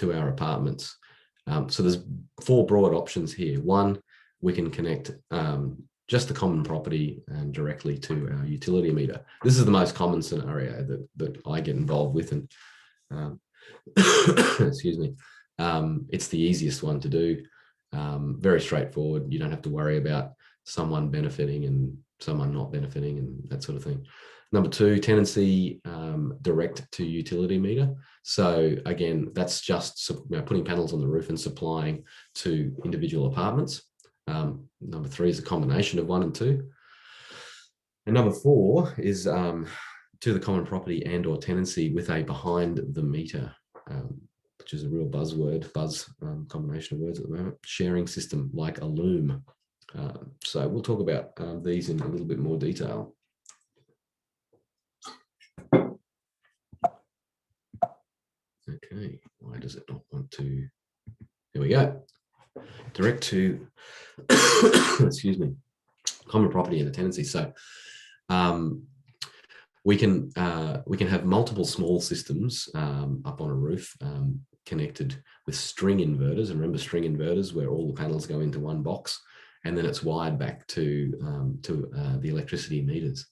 our apartments? So there's 4 broad options here. One, we can connect just the common property and directly to our utility meter. This is the most common scenario that I get involved with, and excuse me, it's the easiest one to do. Very straightforward. You don't have to worry about someone benefiting and someone not benefiting and that sort of thing. Number 2, tenancy direct to utility meter. So again, that's just putting panels on the roof and supplying to individual apartments. Number 3 is a combination of 1 and 2. And number 4 is to the common property and or tenancy with a behind the meter, which is a real buzz combination of words at the moment, sharing system like a loom. So we'll talk about these in a little bit more detail. Okay, why does it not want to? There we go. Direct to, excuse me, common property and a tenancy. So we can have multiple small systems up on a roof connected with string inverters. And remember, string inverters where all the panels go into one box, and then it's wired back to the electricity meters.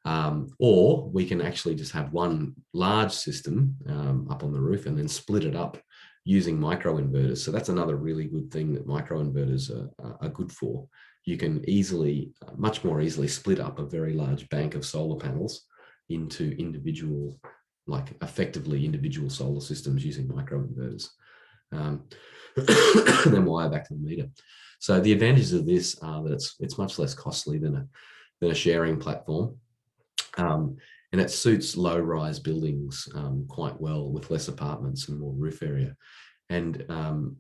Or we can actually just have one large system up on the roof and then split it up using microinverters. So that's another really good thing that microinverters are good for. You can much more easily split up a very large bank of solar panels into effectively individual solar systems using microinverters. then wire back to the meter. So the advantages of this are that it's much less costly than a sharing platform. And it suits low-rise buildings quite well with less apartments and more roof area. And,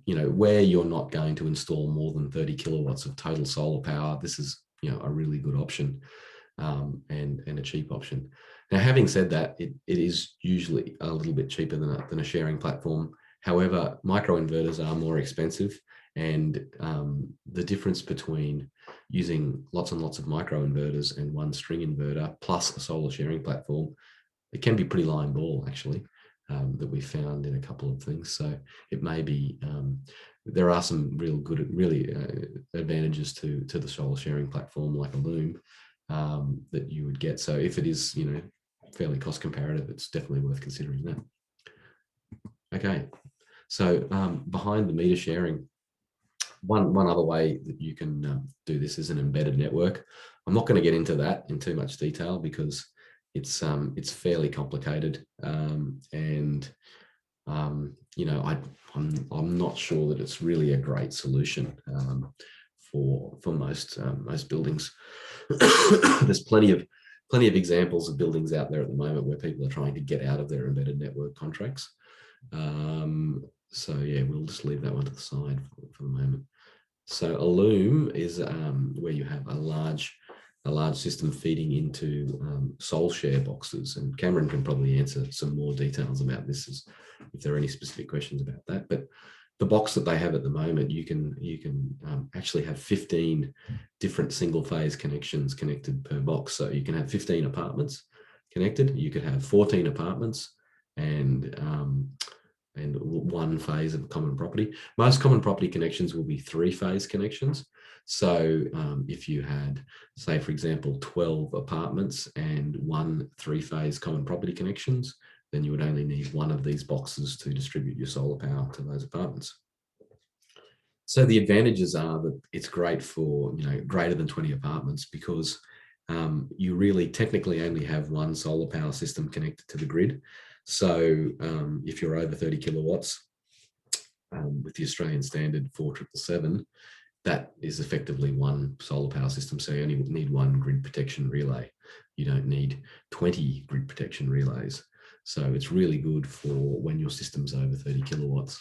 you know, where you're not going to install more than 30 kilowatts of total solar power, this is, you know, a really good option and a cheap option. Now, having said that, it is usually a little bit cheaper than a sharing platform. However, microinverters are more expensive, and the difference between using lots and lots of microinverters and one string inverter plus a solar sharing platform, it can be pretty line ball actually, that we found in a couple of things. So it may be, there are some really advantages to the solar sharing platform like a loom that you would get. So if it is, you know, fairly cost comparative, it's definitely worth considering that. Okay, so behind the meter sharing, one other way that you can do this is an embedded network. I'm not going to get into that in too much detail because it's fairly complicated, and you know, I'm not sure that it's really a great solution for most buildings. There's plenty of examples of buildings out there at the moment where people are trying to get out of their embedded network contracts. So yeah, we'll just leave that one to the side for the moment. So a loom is where you have a large system feeding into soul share boxes, and Cameron can probably answer some more details about this if there are any specific questions about that. But the box that they have at the moment, you can actually have 15 different single phase connections connected per box. So you can have 15 apartments connected. You could have 14 apartments and one phase of common property. Most common property connections will be 3-phase connections. So if you had, say, for example, 12 apartments and 1 3-phase common property connections, then you would only need one of these boxes to distribute your solar power to those apartments. So the advantages are that it's great for, you know, greater than 20 apartments because you really technically only have one solar power system connected to the grid. So if you're over 30 kilowatts with the Australian standard 4777, that is effectively one solar power system. So you only need one grid protection relay. You don't need 20 grid protection relays. So it's really good for when your system's over 30 kilowatts.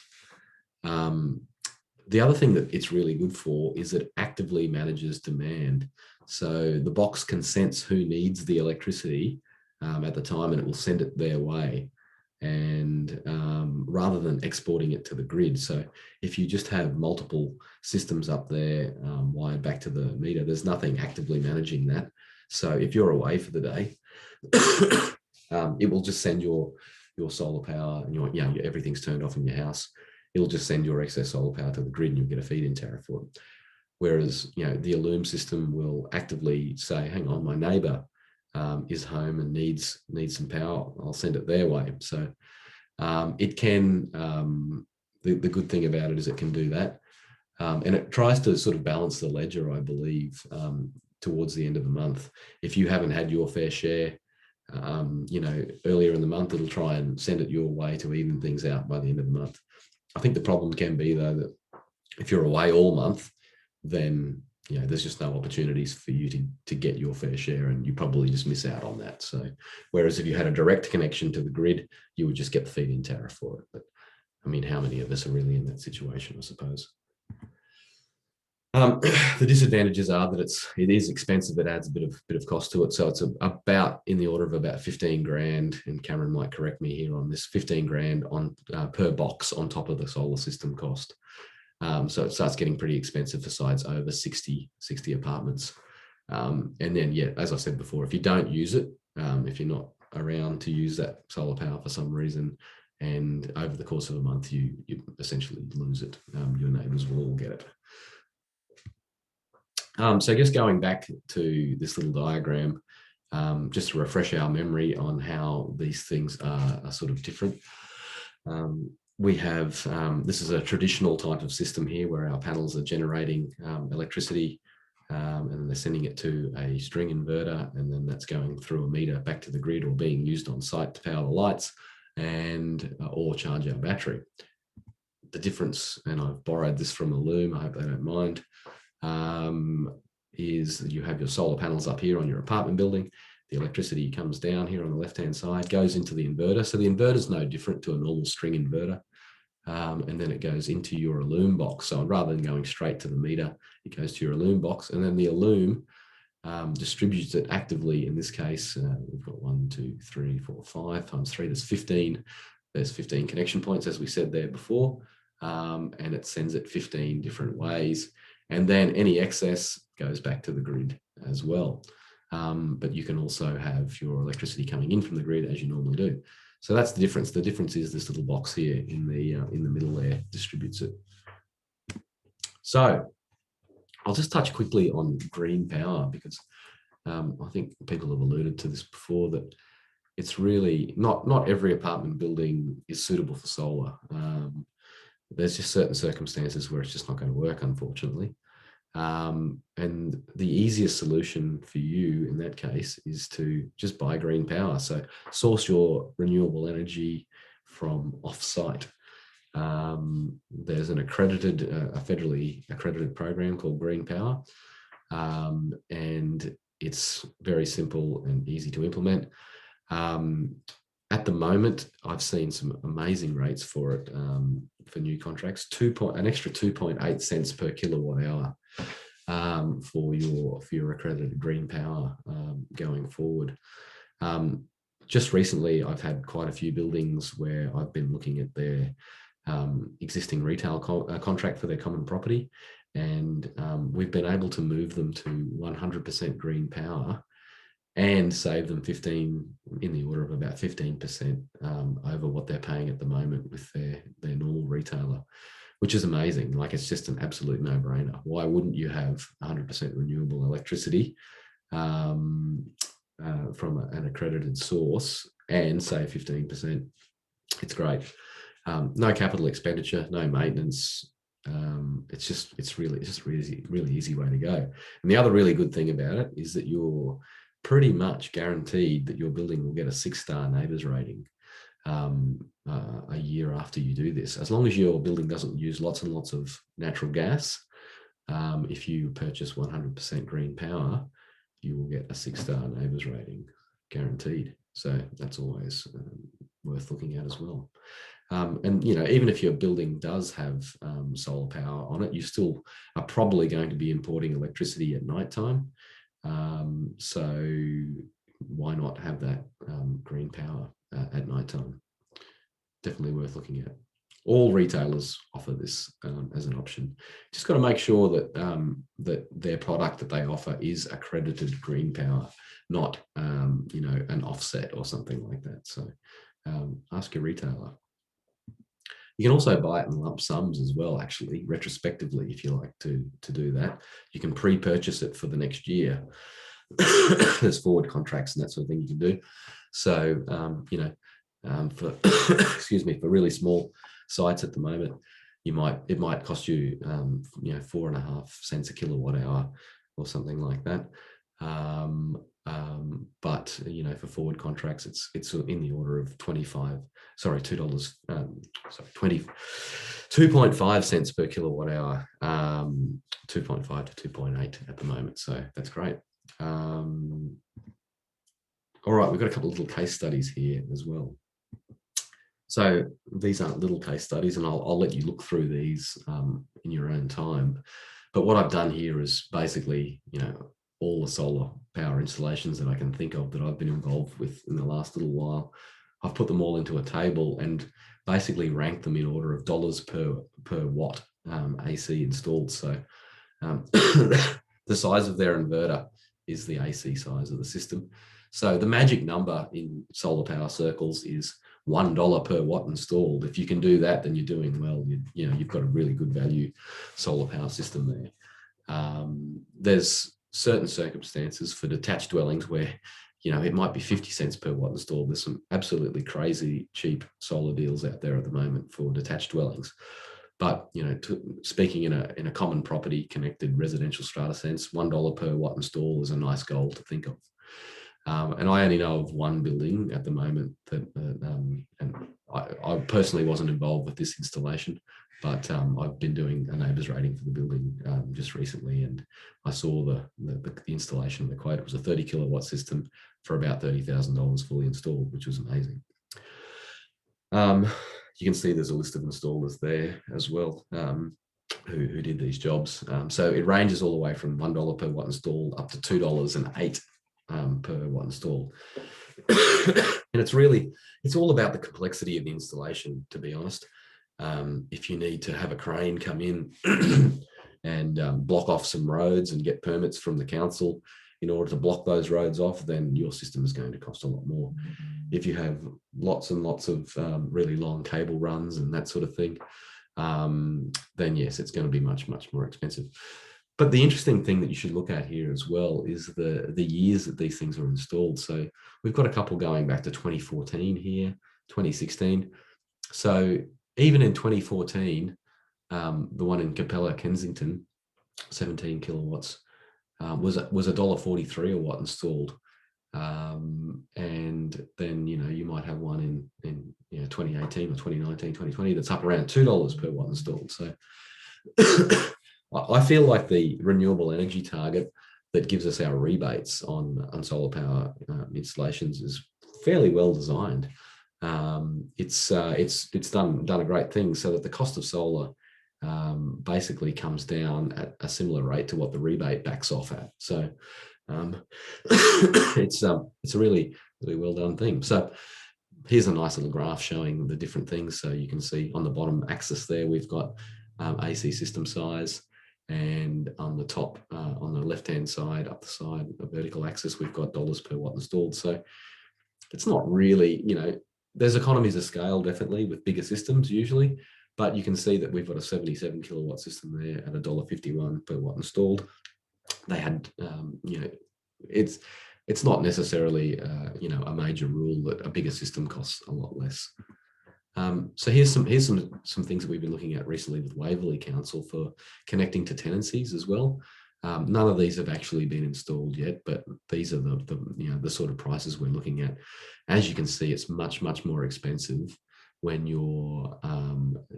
The other thing that it's really good for is it actively manages demand. So the box can sense who needs the electricity at the time, and it will send it their way, and rather than exporting it to the grid. So if you just have multiple systems up there wired back to the meter, there's nothing actively managing that. So if you're away for the day, it will just send your solar power, and everything's turned off in your house. It'll just send your excess solar power to the grid and you'll get a feed-in tariff for it. Whereas, you know, the Loom system will actively say, hang on, my neighbor is home and needs some power, I'll send it their way. So it can, the good thing about it is it can do that. And it tries to sort of balance the ledger, I believe, towards the end of the month. If you haven't had your fair share, you know, earlier in the month, it'll try and send it your way to even things out by the end of the month. I think the problem can be, though, that if you're away all month, then, you know, there's just no opportunities for you to get your fair share, and you probably just miss out on that. So whereas if you had a direct connection to the grid, you would just get the feed-in tariff for it. But I mean, how many of us are really in that situation, I suppose? The disadvantages are that it is expensive. It adds a bit of cost to it. So it's about in the order of about 15 grand, and Cameron might correct me here on this, 15 grand on per box on top of the solar system cost. So it starts getting pretty expensive for sites over 60 apartments. And then, yeah, as I said before, if you don't use it, if you're not around to use that solar power for some reason, and over the course of a month, you essentially lose it. Your neighbours will all get it. So just going back to this little diagram, just to refresh our memory on how these things are sort of different. We have, this is a traditional type of system here where our panels are generating electricity and they're sending it to a string inverter, and then that's going through a meter back to the grid or being used on site to power the lights and or charge our battery. The difference, and I've borrowed this from a loom, I hope they don't mind, is you have your solar panels up here on your apartment building. The electricity comes down here on the left-hand side, goes into the inverter. So the inverter is no different to a normal string inverter. And then it goes into your Illume box. So rather than going straight to the meter, it goes to your Illume box, and then the Illume distributes it actively. In this case, we've got 1, 2, 3, 4, 5 times 3. There's 15. There's 15 connection points, as we said there before, and it sends it 15 different ways. And then any excess goes back to the grid as well. But you can also have your electricity coming in from the grid as you normally do. So that's the difference. The difference is this little box here in the middle there distributes it. So I'll just touch quickly on green power, because I think people have alluded to this before, that it's really not every apartment building is suitable for solar. There's just certain circumstances where it's just not going to work, unfortunately. And the easiest solution for you in that case is to just buy green power. So source your renewable energy from off-site. There's an accredited, a federally accredited program called Green Power, and it's very simple and easy to implement. At the moment, I've seen some amazing rates for it, for new contracts, an extra 2.8 cents per kilowatt hour for your accredited green power going forward. Just recently, I've had quite a few buildings where I've been looking at their existing retail contract for their common property, and we've been able to move them to 100% green power and save them in the order of about 15% over what they're paying at the moment with their normal retailer, which is amazing. Like, it's just an absolute no-brainer. Why wouldn't you have 100% renewable electricity from an accredited source and save 15%? It's great. No capital expenditure, no maintenance. It's really easy way to go. And the other really good thing about it is that you're pretty much guaranteed that your building will get a 6-star neighbours rating a year after you do this, as long as your building doesn't use lots and lots of natural gas. If you purchase 100% green power, you will get a 6-star neighbours rating, guaranteed. So that's always worth looking at as well. And even if your building does have solar power on it, you still are probably going to be importing electricity at night time. So why not have that green power at night time? Definitely worth looking at. All retailers offer this as an option. Just got to make sure that that their product that they offer is accredited green power, not an offset or something like that. So ask your retailer. You can also buy it in lump sums as well, actually, retrospectively, if you like to do that. You can pre-purchase it for the next year. There's forward contracts and that sort of thing you can do. So, for excuse me, for really small sites at the moment, it might cost you 4.5 cents a kilowatt hour or something like that. But for forward contracts, it's in the order of $2.5 cents per kilowatt hour, 2.5 to 2.8 at the moment. So that's great. All right, we've got a couple of little case studies here as well. So these aren't little case studies, and I'll let you look through these in your own time. But what I've done here is basically, all the solar power installations that I can think of that I've been involved with in the last little while. I've put them all into a table and basically ranked them in order of dollars per watt AC installed. So the size of their inverter is the AC size of the system. So the magic number in solar power circles is $1 per watt installed. If you can do that, then you're doing well. You've got a really good value solar power system there. There's certain circumstances for detached dwellings where it might be 50 cents per watt installed. There's some absolutely crazy cheap solar deals out there at the moment for detached dwellings. But speaking in a common property connected residential strata sense, $1 per watt install is a nice goal to think of. And I only know of one building at the moment that, and I personally wasn't involved with this installation, But I've been doing a neighbours rating for the building just recently, and I saw the installation of the quote. It was a 30 kilowatt system for about $30,000 fully installed, which was amazing. You can see there's a list of installers there as well who did these jobs. So it ranges all the way from $1 per watt installed up to $2.08 per watt installed. And it's all about the complexity of the installation, to be honest. If you need to have a crane come in and block off some roads and get permits from the council in order to block those roads off, then your system is going to cost a lot more. If you have lots and lots of really long cable runs and that sort of thing, then yes, it's going to be much, much more expensive. But the interesting thing that you should look at here as well is the years that these things were installed. So we've got a couple going back to 2014 here, 2016. So even in 2014, the one in Capella, Kensington, 17 kilowatts, was $1.43 a watt installed. And then, you might have one in 2018 or 2019, 2020 that's up around $2 per watt installed. So I feel like the renewable energy target that gives us our rebates on solar power installations is fairly well designed. It's done a great thing so that the cost of solar basically comes down at a similar rate to what the rebate backs off at. So it's a really, really well done thing. So here's a nice little graph showing the different things. So you can see on the bottom axis there, we've got AC system size, and on the top, on the left-hand side, up the side, a vertical axis, we've got dollars per watt installed. So it's not really, there's economies of scale definitely with bigger systems usually, but you can see that we've got a 77 kilowatt system there at $1.51 per watt installed. They had, it's not necessarily, a major rule that a bigger system costs a lot less. So here's some things that we've been looking at recently with Waverley Council for connecting to tenancies as well. None of these have actually been installed yet, but these are the sort of prices we're looking at. As you can see, it's much, much more expensive when you're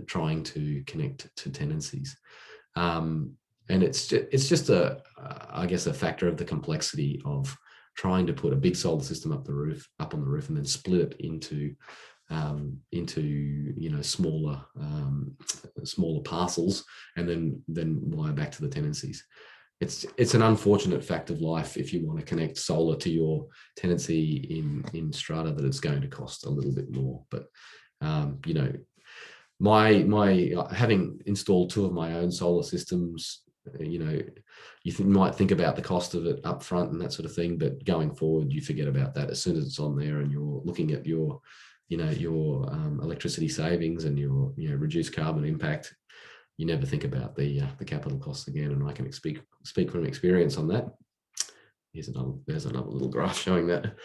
trying to connect to tenancies. And it's just I guess a factor of the complexity of trying to put a big solar system up on the roof and then split it into smaller parcels and then wire back to the tenancies. It's an unfortunate fact of life if you want to connect solar to your tenancy in strata that it's going to cost a little bit more. But my having installed 2 of my own solar systems, you might think about the cost of it up front and that sort of thing, but going forward, you forget about that as soon as it's on there and you're looking at your electricity savings and your reduced carbon impact. You never think about the capital costs again, and I can speak from experience on that. There's another little graph showing that.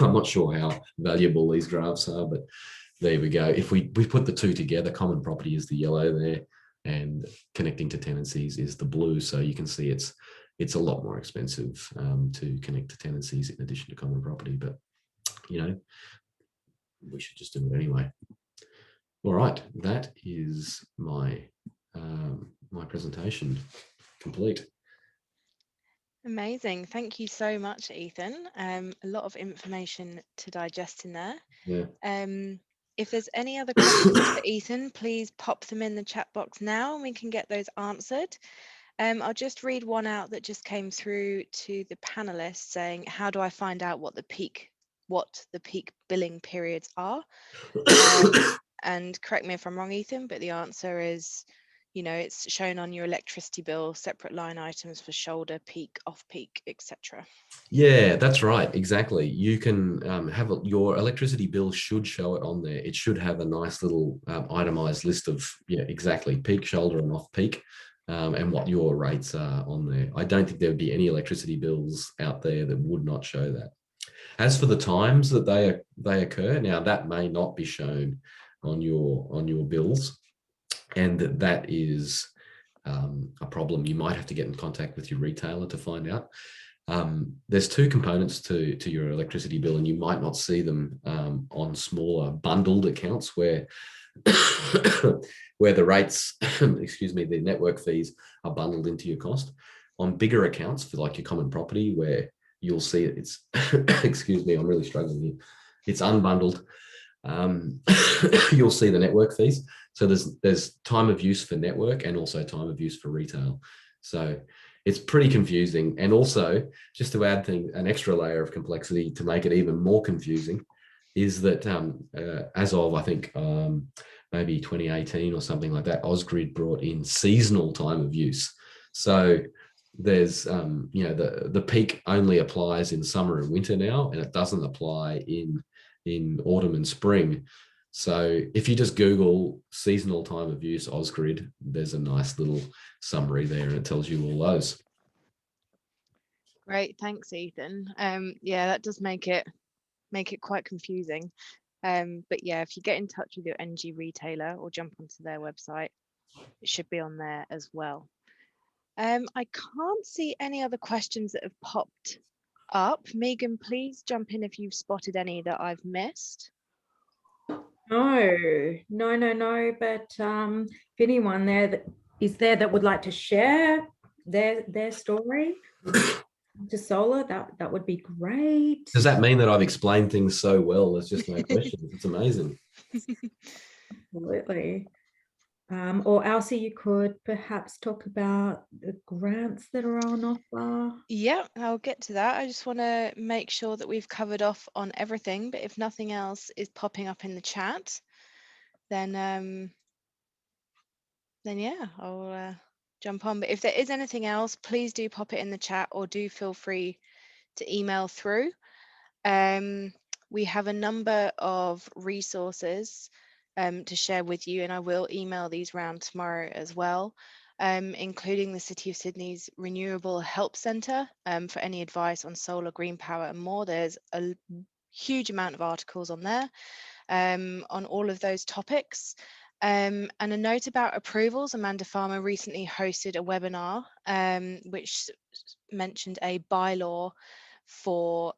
I'm not sure how valuable these graphs are, but there we go. If we put the two together, common property is the yellow there, and connecting to tenancies is the blue. So you can see it's a lot more expensive to connect to tenancies in addition to common property, but we should just do it anyway. All right, that is my my presentation complete. Amazing. Thank you so much, Ethan. A lot of information to digest in there. Yeah. If there's any other questions for Ethan, please pop them in the chat box now and we can get those answered. I'll just read one out that just came through to the panelists saying, how do I find out what the peak billing periods are? And correct me if I'm wrong, Ethan, but the answer is, it's shown on your electricity bill, separate line items for shoulder, peak, off peak, etc. Yeah, that's right. Exactly. You can have your electricity bill should show it on there. It should have a nice little itemized list of, exactly, peak, shoulder and off peak, and what your rates are on there. I don't think there would be any electricity bills out there that would not show that. As for the times that they occur, now that may not be shown on your bills, and that is a problem. You might have to get in contact with your retailer to find out. There's 2 components to your electricity bill, and you might not see them on smaller bundled accounts where where the rates, excuse me, the network fees are bundled into your cost. On bigger accounts for like your common property, where you'll see it's, excuse me, I'm really struggling here. It's unbundled. You'll see the network fees. So there's time of use for network and also time of use for retail. So it's pretty confusing. And also, just to add an extra layer of complexity to make it even more confusing, is that as of, I think, maybe 2018 or something like that, Ausgrid brought in seasonal time of use. So there's, the peak only applies in summer and winter now, and it doesn't apply in autumn and spring. So if you just Google seasonal time of use Ausgrid, there's a nice little summary there, and it tells you all those. Great, thanks, Ethan. Yeah, that does make it quite confusing. But yeah, if you get in touch with your energy retailer or jump onto their website, it should be on there as well. I can't see any other questions that have popped up. Megan, please jump in if you've spotted any that I've missed. No. But if anyone there that would like to share their story to solar, that would be great. Does that mean that I've explained things so well? There's just no questions. It's amazing. Absolutely. Or Elsie, you could perhaps talk about the grants that are on offer. Yeah, I'll get to that. I just want to make sure that we've covered off on everything, but if nothing else is popping up in the chat, then yeah, I'll jump on. But if there is anything else, please do pop it in the chat, or do feel free to email through. We have a number of resources to share with you, and I will email these round tomorrow as well, including the City of Sydney's Renewable Help Centre for any advice on solar, green power and more. There's a huge amount of articles on there on all of those topics. And a note about approvals: Amanda Farmer recently hosted a webinar which mentioned a bylaw for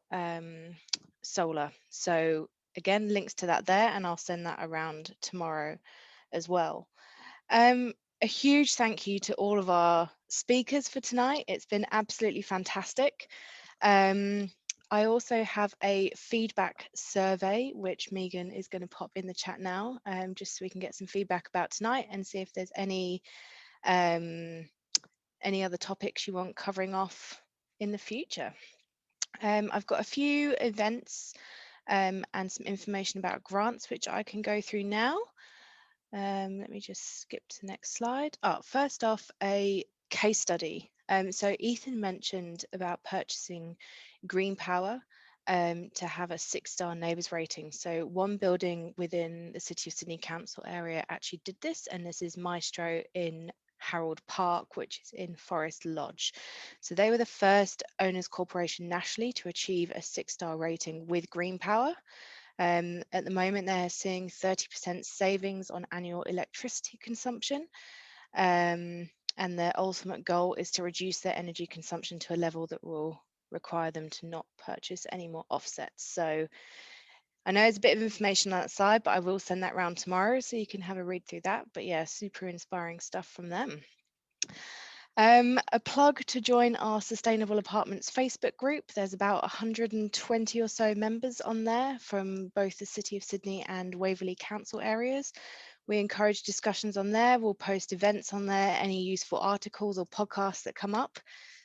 solar. So again, links to that there, and I'll send that around tomorrow as well. A huge thank you to all of our speakers for tonight. It's been absolutely fantastic. I also have a feedback survey, which Megan is going to pop in the chat now, just so we can get some feedback about tonight and see if there's any other topics you want covering off in the future. I've got a few events and some information about grants, which I can go through now. Let me just skip to the next slide. First off, a case study. So Ethan mentioned about purchasing green power to have a 6-star neighbours rating. So one building within the City of Sydney Council area actually did this, and this is Maestro in Harold Park, which is in Forest Lodge. So they were the first owners corporation nationally to achieve a 6-star rating with green power. At the moment, they're seeing 30% savings on annual electricity consumption. And their ultimate goal is to reduce their energy consumption to a level that will require them to not purchase any more offsets. So I know it's a bit of information on that side, but I will send that round tomorrow so you can have a read through that. But yeah, super inspiring stuff from them. A plug to join our Sustainable Apartments Facebook group. There's about 120 or so members on there from both the City of Sydney and Waverley Council areas. We encourage discussions on there. We'll post events on there, any useful articles or podcasts that come up.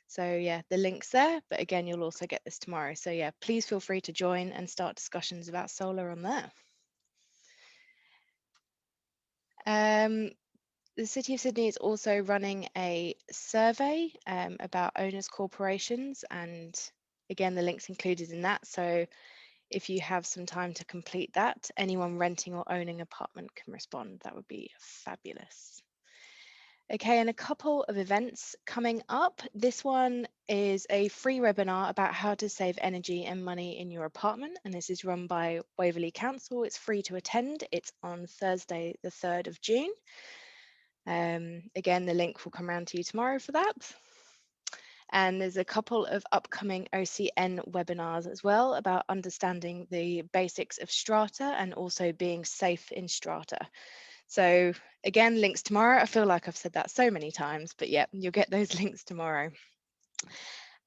So yeah, the link's there, but again, you'll also get this tomorrow. So yeah, please feel free to join and start discussions about solar on there. The City of Sydney is also running a survey about owners corporations, and again, the link's included in that. So if you have some time to complete that, anyone renting or owning an apartment can respond. That would be fabulous. Okay, and a couple of events coming up. This one is a free webinar about how to save energy and money in your apartment, and this is run by Waverley Council. It's free to attend. It's on Thursday, the 3rd of June. Again, the link will come around to you tomorrow for that. And there's a couple of upcoming OCN webinars as well about understanding the basics of strata and also being safe in strata. So again, links tomorrow. I feel like I've said that so many times, but yeah, you'll get those links tomorrow.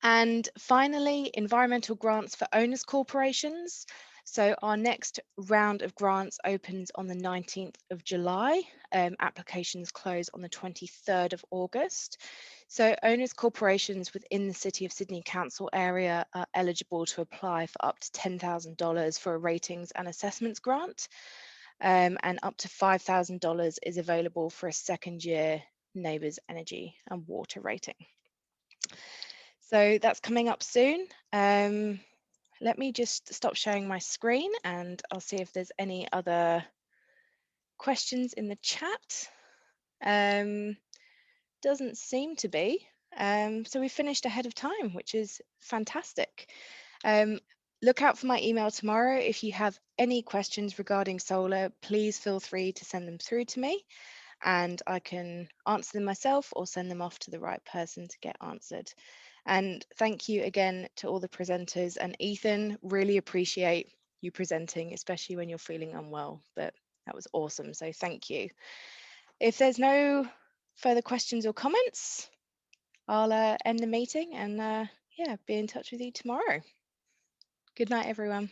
And finally, environmental grants for owners corporations. So our next round of grants opens on the 19th of July. Applications close on the 23rd of August. So owners corporations within the City of Sydney Council area are eligible to apply for up to $10,000 for a ratings and assessments grant. And up to $5,000 is available for a second year neighbours energy and water rating. So that's coming up soon. Let me just stop sharing my screen and I'll see if there's any other questions in the chat. Doesn't seem to be. So we finished ahead of time, which is fantastic. Look out for my email tomorrow. If you have any questions regarding solar, please feel free to send them through to me and I can answer them myself or send them off to the right person to get answered. And thank you again to all the presenters, and Ethan, really appreciate you presenting, especially when you're feeling unwell, but that was awesome. So thank you. If there's no further questions or comments, I'll end the meeting and yeah, be in touch with you tomorrow. Good night, everyone.